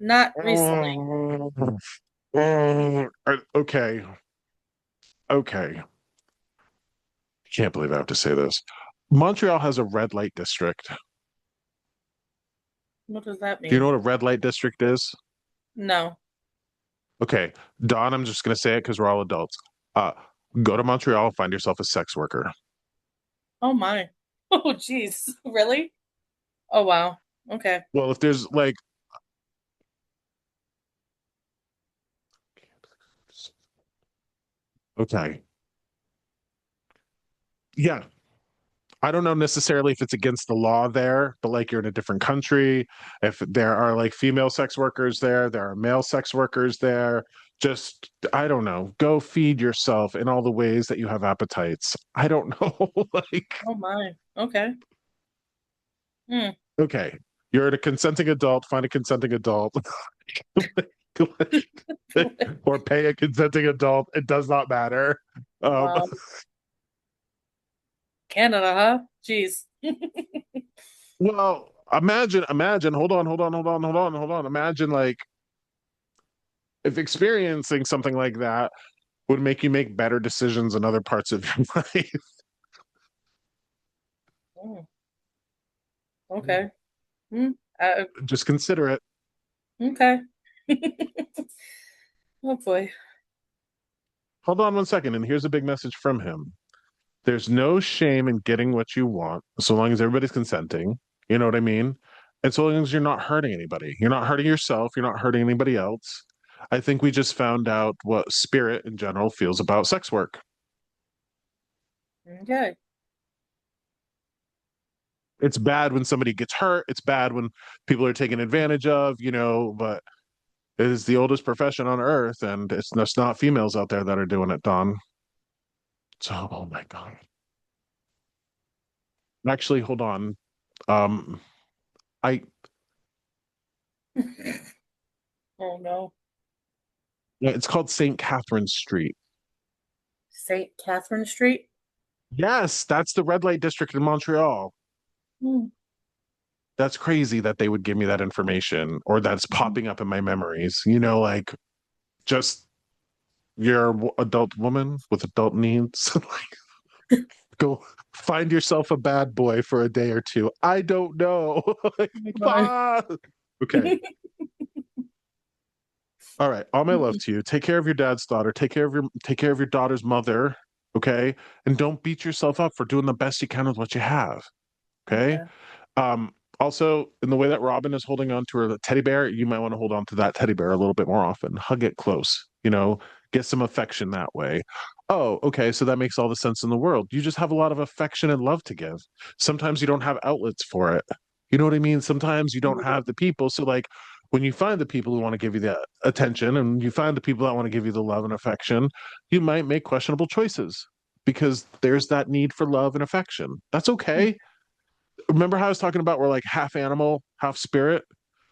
not recently. Okay. Okay. Can't believe I have to say this. Montreal has a red light district. What does that Do you know mean? what a red light district is? No. Okay, Don, I'm just going to say it because we're all adults. Uh, Go to Montreal, find yourself a sex worker. Oh my. Oh jeez. Really? Oh wow. Okay. Well, if there's like, okay, yeah, I don't know necessarily if it's against the law there, but like you're in a different country. If there are like female sex workers there, there are male sex workers there. Just, I don't know, go feed yourself in all the ways that you have appetites. I don't know. Like, Oh my. Okay. Hmm. okay, you're a consenting adult, find a consenting adult. Or pay a consenting adult. It does not matter. Um, Wow. Canada, huh? Jeez. well, imagine, hold on. Imagine like if experiencing something like that would make you make better decisions in other parts of your life. Oh, okay. Hmm. Uh, Just consider it. okay. Oh boy. Hold on one second, and here's a big message from him. There's no shame in getting what you want, so long as everybody's consenting. You know what I mean? And so long as you're not hurting anybody, you're not hurting yourself, you're not hurting anybody else. I think we just found out what spirit in general feels about sex work. Okay. It's bad when somebody gets hurt. It's bad when people are taken advantage of, but it is the oldest profession on earth, and it's just not females out there that are doing it, Don. So, oh my God. Actually, hold on. Um, I Oh no. Yeah, it's called St. Catherine Street. St. Catherine Street? Yes, that's the red light district in Montreal. Hmm. That's crazy that they would give me that information or that's popping up in my memories. Like just you're an adult woman with adult needs. Go find yourself a bad boy for a day or two. I don't know. Like, Oh my ah! Okay. All right. All my love God. to you. Take care of your dad's daughter. Take care of your daughter's mother. Okay. And don't beat yourself up for doing the best you can with what you have. Okay. Okay. Also, in the way that Robin is holding on to her teddy bear, you might want to hold on to that teddy bear a little bit more often. Hug it close, get some affection that way. Oh, okay. So that makes all the sense in the world. You just have a lot of affection and love to give. Sometimes you don't have outlets for it. You know what I mean? Sometimes you don't have the people. So, like, when you find the people who want to give you the attention and you find the people that want to give you the love and affection, you might make questionable choices because there's that need for love and affection. That's okay. Remember how I was talking about we're like half animal, half spirit?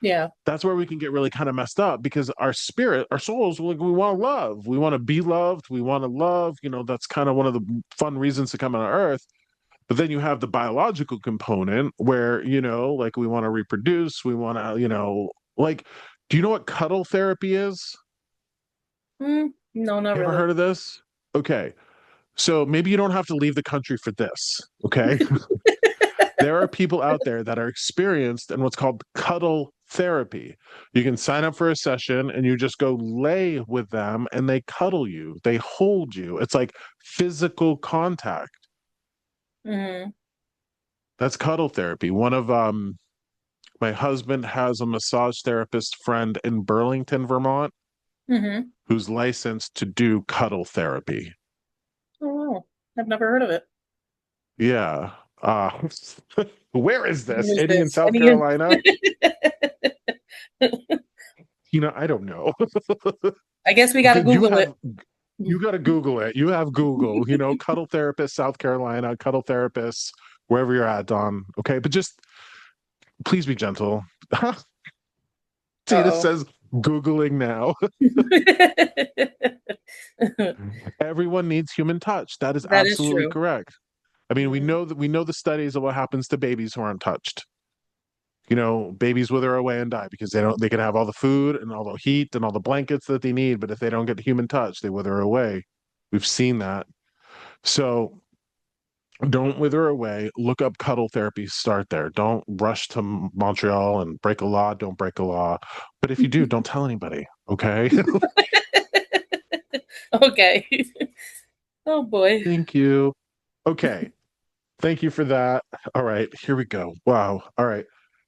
Yeah. That's where we can get really kind of messed up because our spirit, our souls, we want to love. We want to be loved. We want to love. That's kind of one of the fun reasons to come on earth. But then you have the biological component where, like we want to reproduce. We want to, like, do you know what cuddle therapy is? Hmm. No, not You ever really. heard of this? Okay. So maybe you don't have to leave the country for this. Okay. There are people out there that are experienced in what's called cuddle therapy. You can sign up for a session and you just go lay with them and they cuddle you, they hold you. It's like physical contact. Hmm. That's cuddle therapy. One of my husband has a massage therapist friend in Burlington, Vermont, Hmm. who's licensed to do cuddle therapy. Oh, wow. I've never heard of it. Yeah. Where is this? What is Eddie in this? South Any in- Carolina? I don't know. I guess we got to You Google it. have you got to Google it. You have Google, cuddle therapist, South Carolina, cuddle therapists, wherever you're at, Don. Okay, but just please be gentle. Tina Uh-oh. says Googling now. Everyone needs human touch. That is That is absolutely true. correct. I mean, Mhm. we know the studies of what happens to babies who aren't touched. Babies wither away and die because they can have all the food and all the heat and all the blankets that they need, but if they don't get human touch, they wither away. We've seen that. So don't wither away. Look up cuddle therapy, start there. Don't rush to Montreal and break a law, don't break a law. But if you do, don't tell anybody, okay? Okay. Oh boy. Thank you. Okay. Thank you for that. All right, here we go. Wow. All right.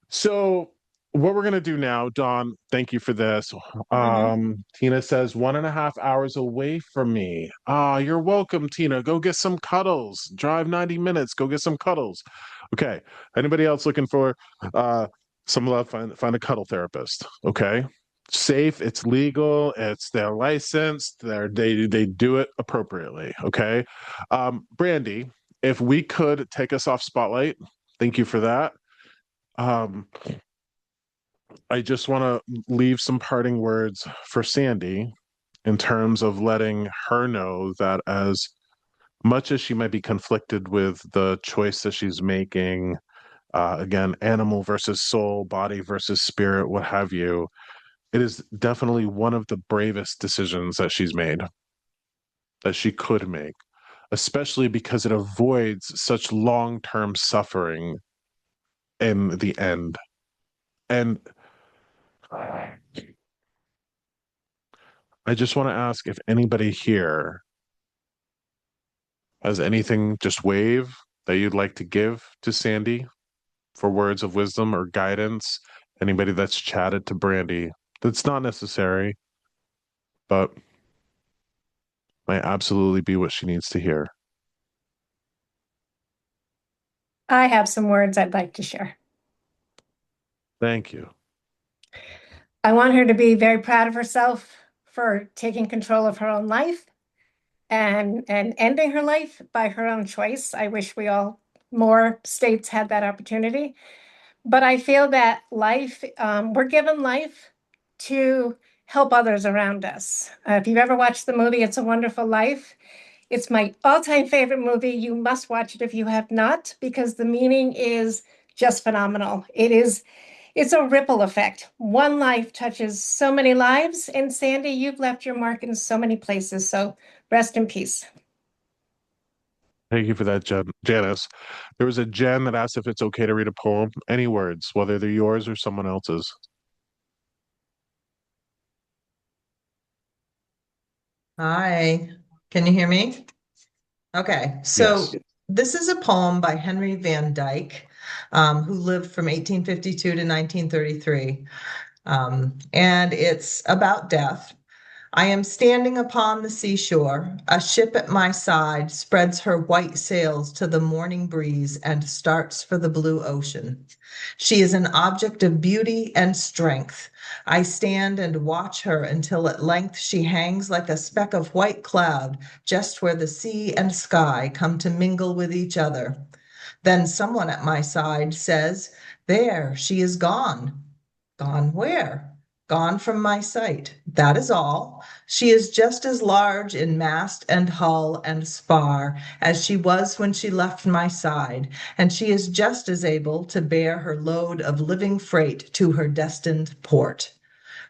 So what we're gonna do now, Don, thank you for this. Hmm. Tina says 1.5 hours away from me. Ah, you're welcome, Tina. Go get some cuddles. Drive 90 minutes, go get some cuddles. Okay. Anybody else looking for some love? Find a cuddle therapist. Okay. Safe, it's legal, they're licensed, they do it appropriately. Okay. Brandy, if we could take us off spotlight, thank you for that. Um, I just want to leave some parting words for Sandy in terms of letting her know that as much as she might be conflicted with the choice that she's making, again, animal versus soul, body versus spirit, what have you, it is definitely one of the bravest decisions that she's made, that she could make, especially because it avoids such long-term suffering in the end. And I just want to ask if anybody here has anything, just wave, that you'd like to give to Sandy for words of wisdom or guidance. Anybody that's chatted to Brandy, that's not necessary, but might absolutely be what she needs to hear. I have some words I'd like to share. Thank you. I want her to be very proud of herself for taking control of her own life and ending her life by her own choice. I wish more states had that opportunity. But I feel that we're given life to help others around us. If you've ever watched the movie It's a Wonderful Life, it's my all-time favorite movie. You must watch it if you have not, because the meaning is just phenomenal. It's a ripple effect. One life touches so many lives. And Sandy, you've left your mark in so many places. So rest in peace. Thank you for that, Janice. There was a Jen that asked if it's okay to read a poem. Any words, whether they're yours or someone else's. Hi, can you hear me? Okay, so Yes. this is a poem by Henry Van Dyke, who lived from 1852 to 1933. And it's about death. I am standing upon the seashore. A ship at my side spreads her white sails to the morning breeze and starts for the blue ocean. She is an object of beauty and strength. I stand and watch her until at length she hangs like a speck of white cloud just where the sea and sky come to mingle with each other. Then someone at my side says, "There, she is gone." Gone where? Gone from my sight. That is all. She is just as large in mast and hull and spar as she was when she left my side, and she is just as able to bear her load of living freight to her destined port.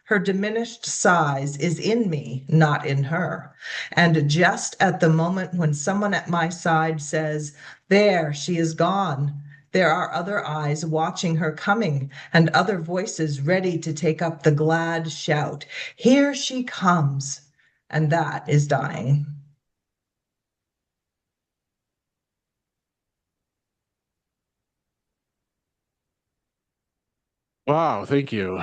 Her diminished size is in me, not in her. And just at the moment when someone at my side says, "There, she is gone," There are other eyes watching her coming, and other voices ready to take up the glad shout. Here she comes, and that is dying. Wow, thank you.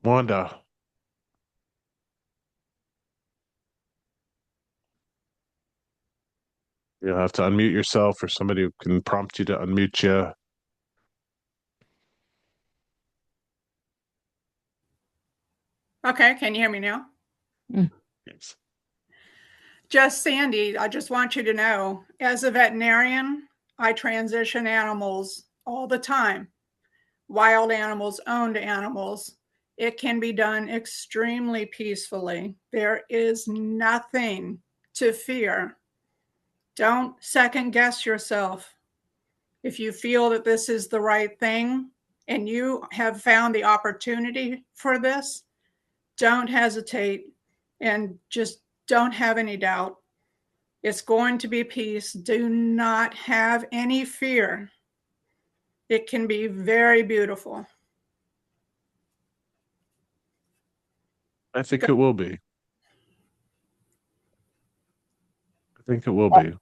Wanda. You'll have to unmute yourself, or somebody who can prompt you to unmute you. Okay, can you hear me now? Yes. Just Sandy, I just want you to know, as a veterinarian, I transition animals all the time. Wild animals, owned animals. It can be done extremely peacefully. There is nothing to fear. Don't second guess yourself. If you feel that this is the right thing and you have found the opportunity for this, don't hesitate and just don't have any doubt. It's going to be peace. Do not have any fear. It can be very beautiful. I think it will be. I think it will be.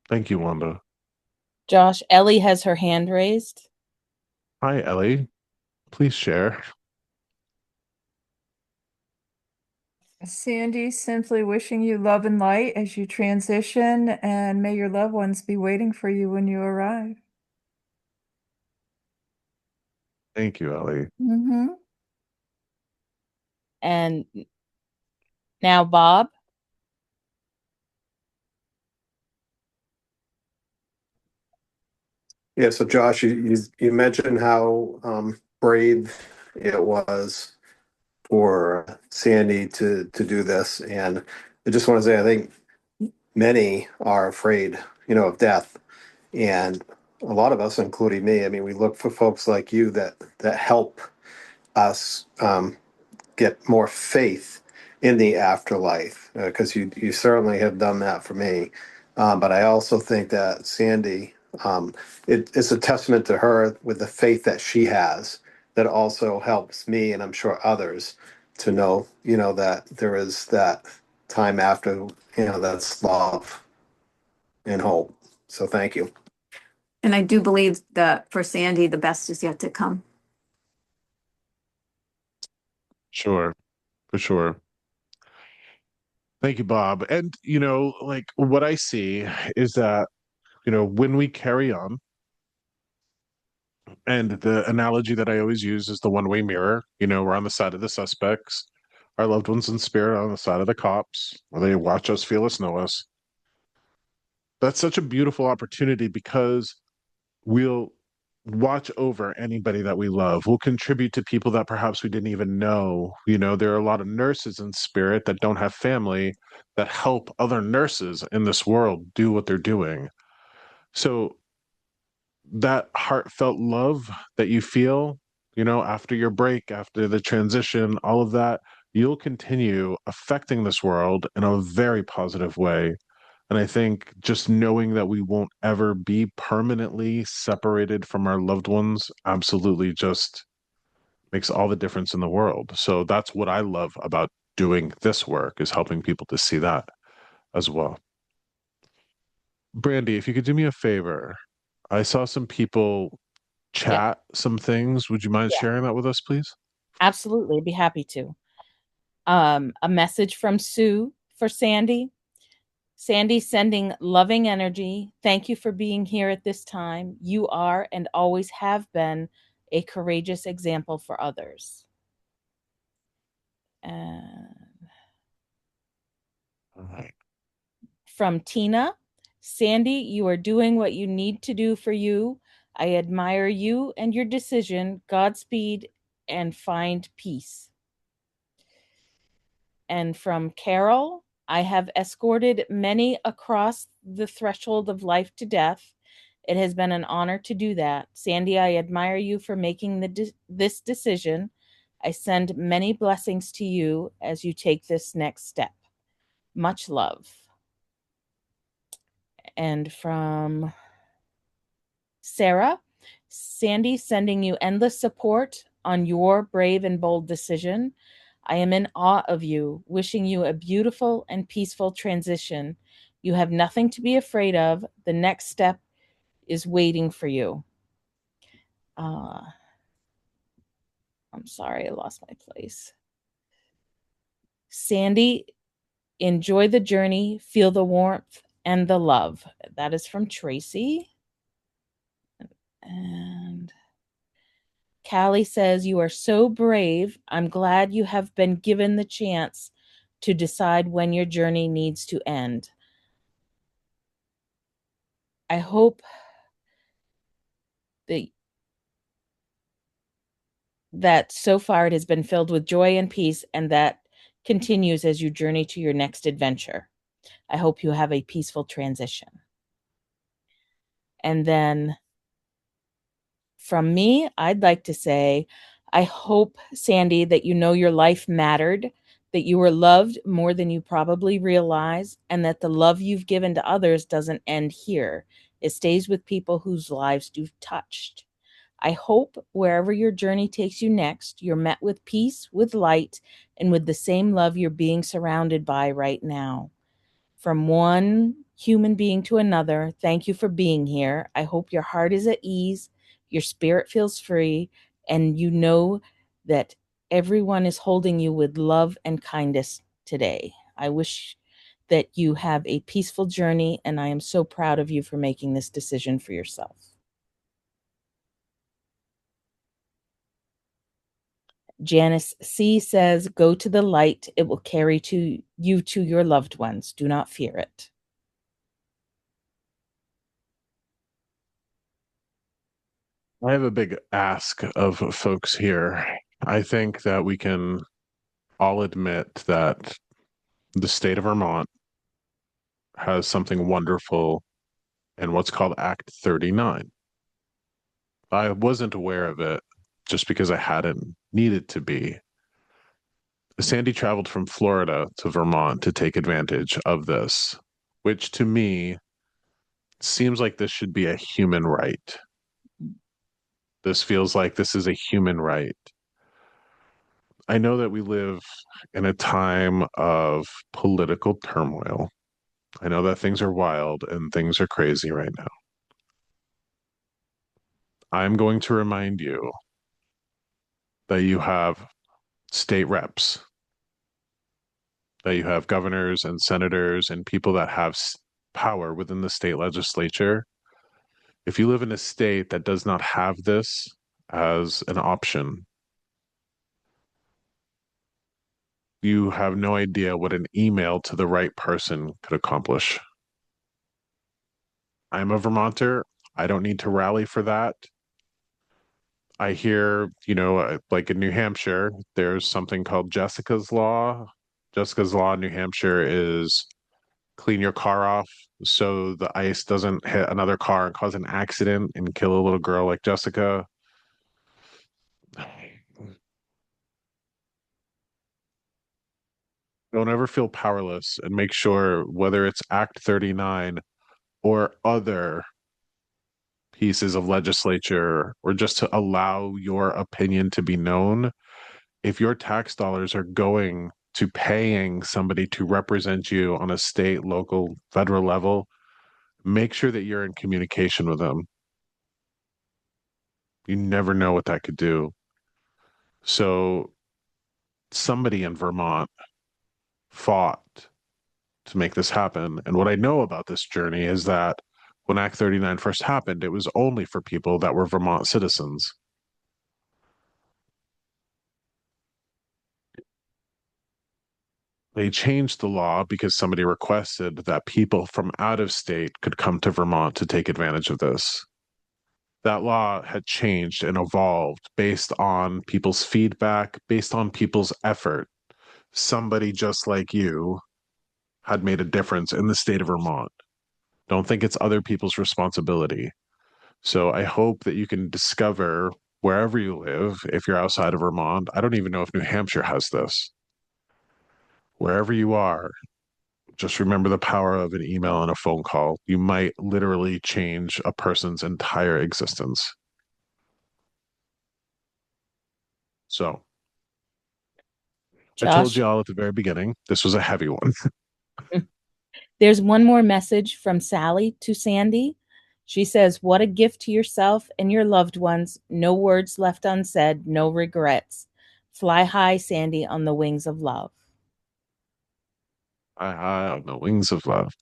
Thank you, Wanda. Josh, Ellie has her hand raised. Hi, Ellie. Please share. Sandy, simply wishing you love and light as you transition, and may your loved ones be waiting for you when you arrive. Thank you, Ellie. Mm-hmm. And now, Bob. Yeah, so Josh, you mentioned how brave it was for Sandy to do this, and I just want to say I think many are afraid, of death, and a lot of us, including me. I mean, we look for folks like you that help us get more faith in the afterlife, because you certainly have done that for me. But I also think that Sandy, it's a testament to her with the faith that she has that also helps me, and I'm sure others, to know, that there is that time after, that's love and hope. So thank you. And I do believe that for Sandy, the best is yet to come. Sure, for sure. Thank you, Bob. And, like what I see is that, when we carry on, and the analogy that I always use is the one-way mirror, we're on the side of the suspects, our loved ones in spirit are on the side of the cops, they watch us, feel us, know us. That's such a beautiful opportunity because we'll watch over anybody that we love. We'll contribute to people that perhaps we didn't even know. There are a lot of nurses in spirit that don't have family that help other nurses in this world do what they're doing. So that heartfelt love that you feel, after your break, after the transition, all of that, you'll continue affecting this world in a very positive way. And I think just knowing that we won't ever be permanently separated from our loved ones absolutely just makes all the difference in the world. So that's what I love about doing this work, is helping people to see that as well. Brandy, if you could do me a favor, I saw some people chat some things. Would you mind Yeah. sharing that with us, please? Absolutely, be happy to. A message from Sue for Sandy. Sandy sending loving energy. Thank you for being here at this time. You are and always have been a courageous example for others. All right. From Tina, Sandy, you are doing what you need to do for you. I admire you and your decision. Godspeed and find peace. And from Carol, I have escorted many across the threshold of life to death. It has been an honor to do that. Sandy, I admire you for making this decision. I send many blessings to you as you take this next step. Much love. And from Sarah, Sandy, sending you endless support on your brave and bold decision. I am in awe of you, wishing you a beautiful and peaceful transition. You have nothing to be afraid of. The next step is waiting for you. I'm sorry, I lost my place. Sandy, enjoy the journey, feel the warmth and the love. That is from Tracy. And Callie says, you are so brave. I'm glad you have been given the chance to decide when your journey needs to end. I hope that so far it has been filled with joy and peace, and that continues as you journey to your next adventure. I hope you have a peaceful transition. And then from me, I'd like to say, I hope, Sandy, that you know your life mattered, that you were loved more than you probably realize, and that the love you've given to others doesn't end here. It stays with people whose lives you've touched. I hope wherever your journey takes you next, you're met with peace, with light, and with the same love you're being surrounded by right now. From one human being to another, thank you for being here. I hope your heart is at ease, your spirit feels free, and you know that everyone is holding you with love and kindness today. I wish that you have a peaceful journey, and I am so proud of you for making this decision for yourself. Janice C. says, go to the light. It will carry you to your loved ones. Do not fear it. I have a big ask of folks here. I think that we can all admit that the state of Vermont has something wonderful in what's called Act 39. I wasn't aware of it just because I hadn't needed to be. Sandy traveled from Florida to Vermont to take advantage of this, which to me seems like this should be a human right. This feels like this is a human right. I know that we live in a time of political turmoil. I know that things are wild and things are crazy right now. I'm going to remind you that you have state reps, that you have governors and senators and people that have power within the state legislature. If you live in a state that does not have this as an option, you have no idea what an email to the right person could accomplish. I'm a Vermonter. I don't need to rally for that. I hear, like in New Hampshire, there's something called Jessica's Law. Jessica's Law in New Hampshire is clean your car off so the ice doesn't hit another car and cause an accident and kill a little girl like Jessica. Don't ever feel powerless, and make sure whether it's Act 39 or other pieces of legislature or just to allow your opinion to be known, if your tax dollars are going to paying somebody to represent you on a state, local, federal level, make sure that you're in communication with them. You never know what that could do. So somebody in Vermont fought to make this happen. And what I know about this journey is that when Act 39 first happened, it was only for people that were Vermont citizens. They changed the law because somebody requested that people from out of state could come to Vermont to take advantage of this. That law had changed and evolved based on people's feedback, based on people's effort. Somebody just like you had made a difference in the state of Vermont. Don't think it's other people's responsibility. So I hope that you can discover wherever you live, if you're outside of Vermont. I don't even know if New Hampshire has this. Wherever you are, just remember the power of an email and a phone call. You might literally change a person's entire existence. So I told Josh, you all at the very beginning, this was a heavy one. there's one more message from Sally to Sandy. She says, "What a gift to yourself and your loved ones. No words left unsaid, no regrets. Fly high, Sandy, on the wings of love." On the wings of love.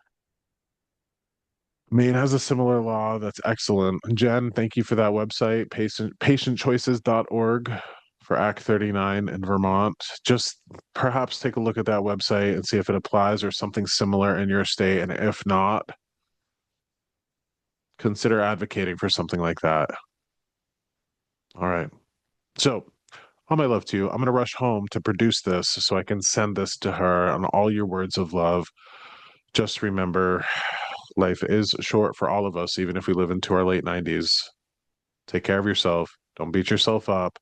Maine has a similar law. That's excellent. Jen, thank you for that website, patientchoices.org for Act 39 in Vermont. Just perhaps take a look at that website and see if it applies or something similar in your state. And if not, consider advocating for something like that. All right. So, all my love to you. I'm going to rush home to produce this so I can send this to her on all your words of love. Just remember, life is short for all of us, even if we live into our late 90s. Take care of yourself. Don't beat yourself up.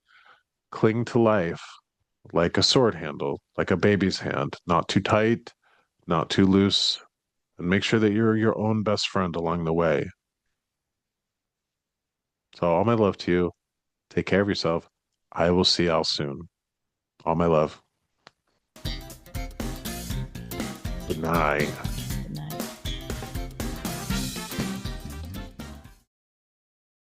Cling to life like a sword handle, like a baby's hand, not too tight, not too loose, and make sure that you're your own best friend along the way. So, all my love to you. Take care of yourself. I will see y'all soon. All my love. Good night.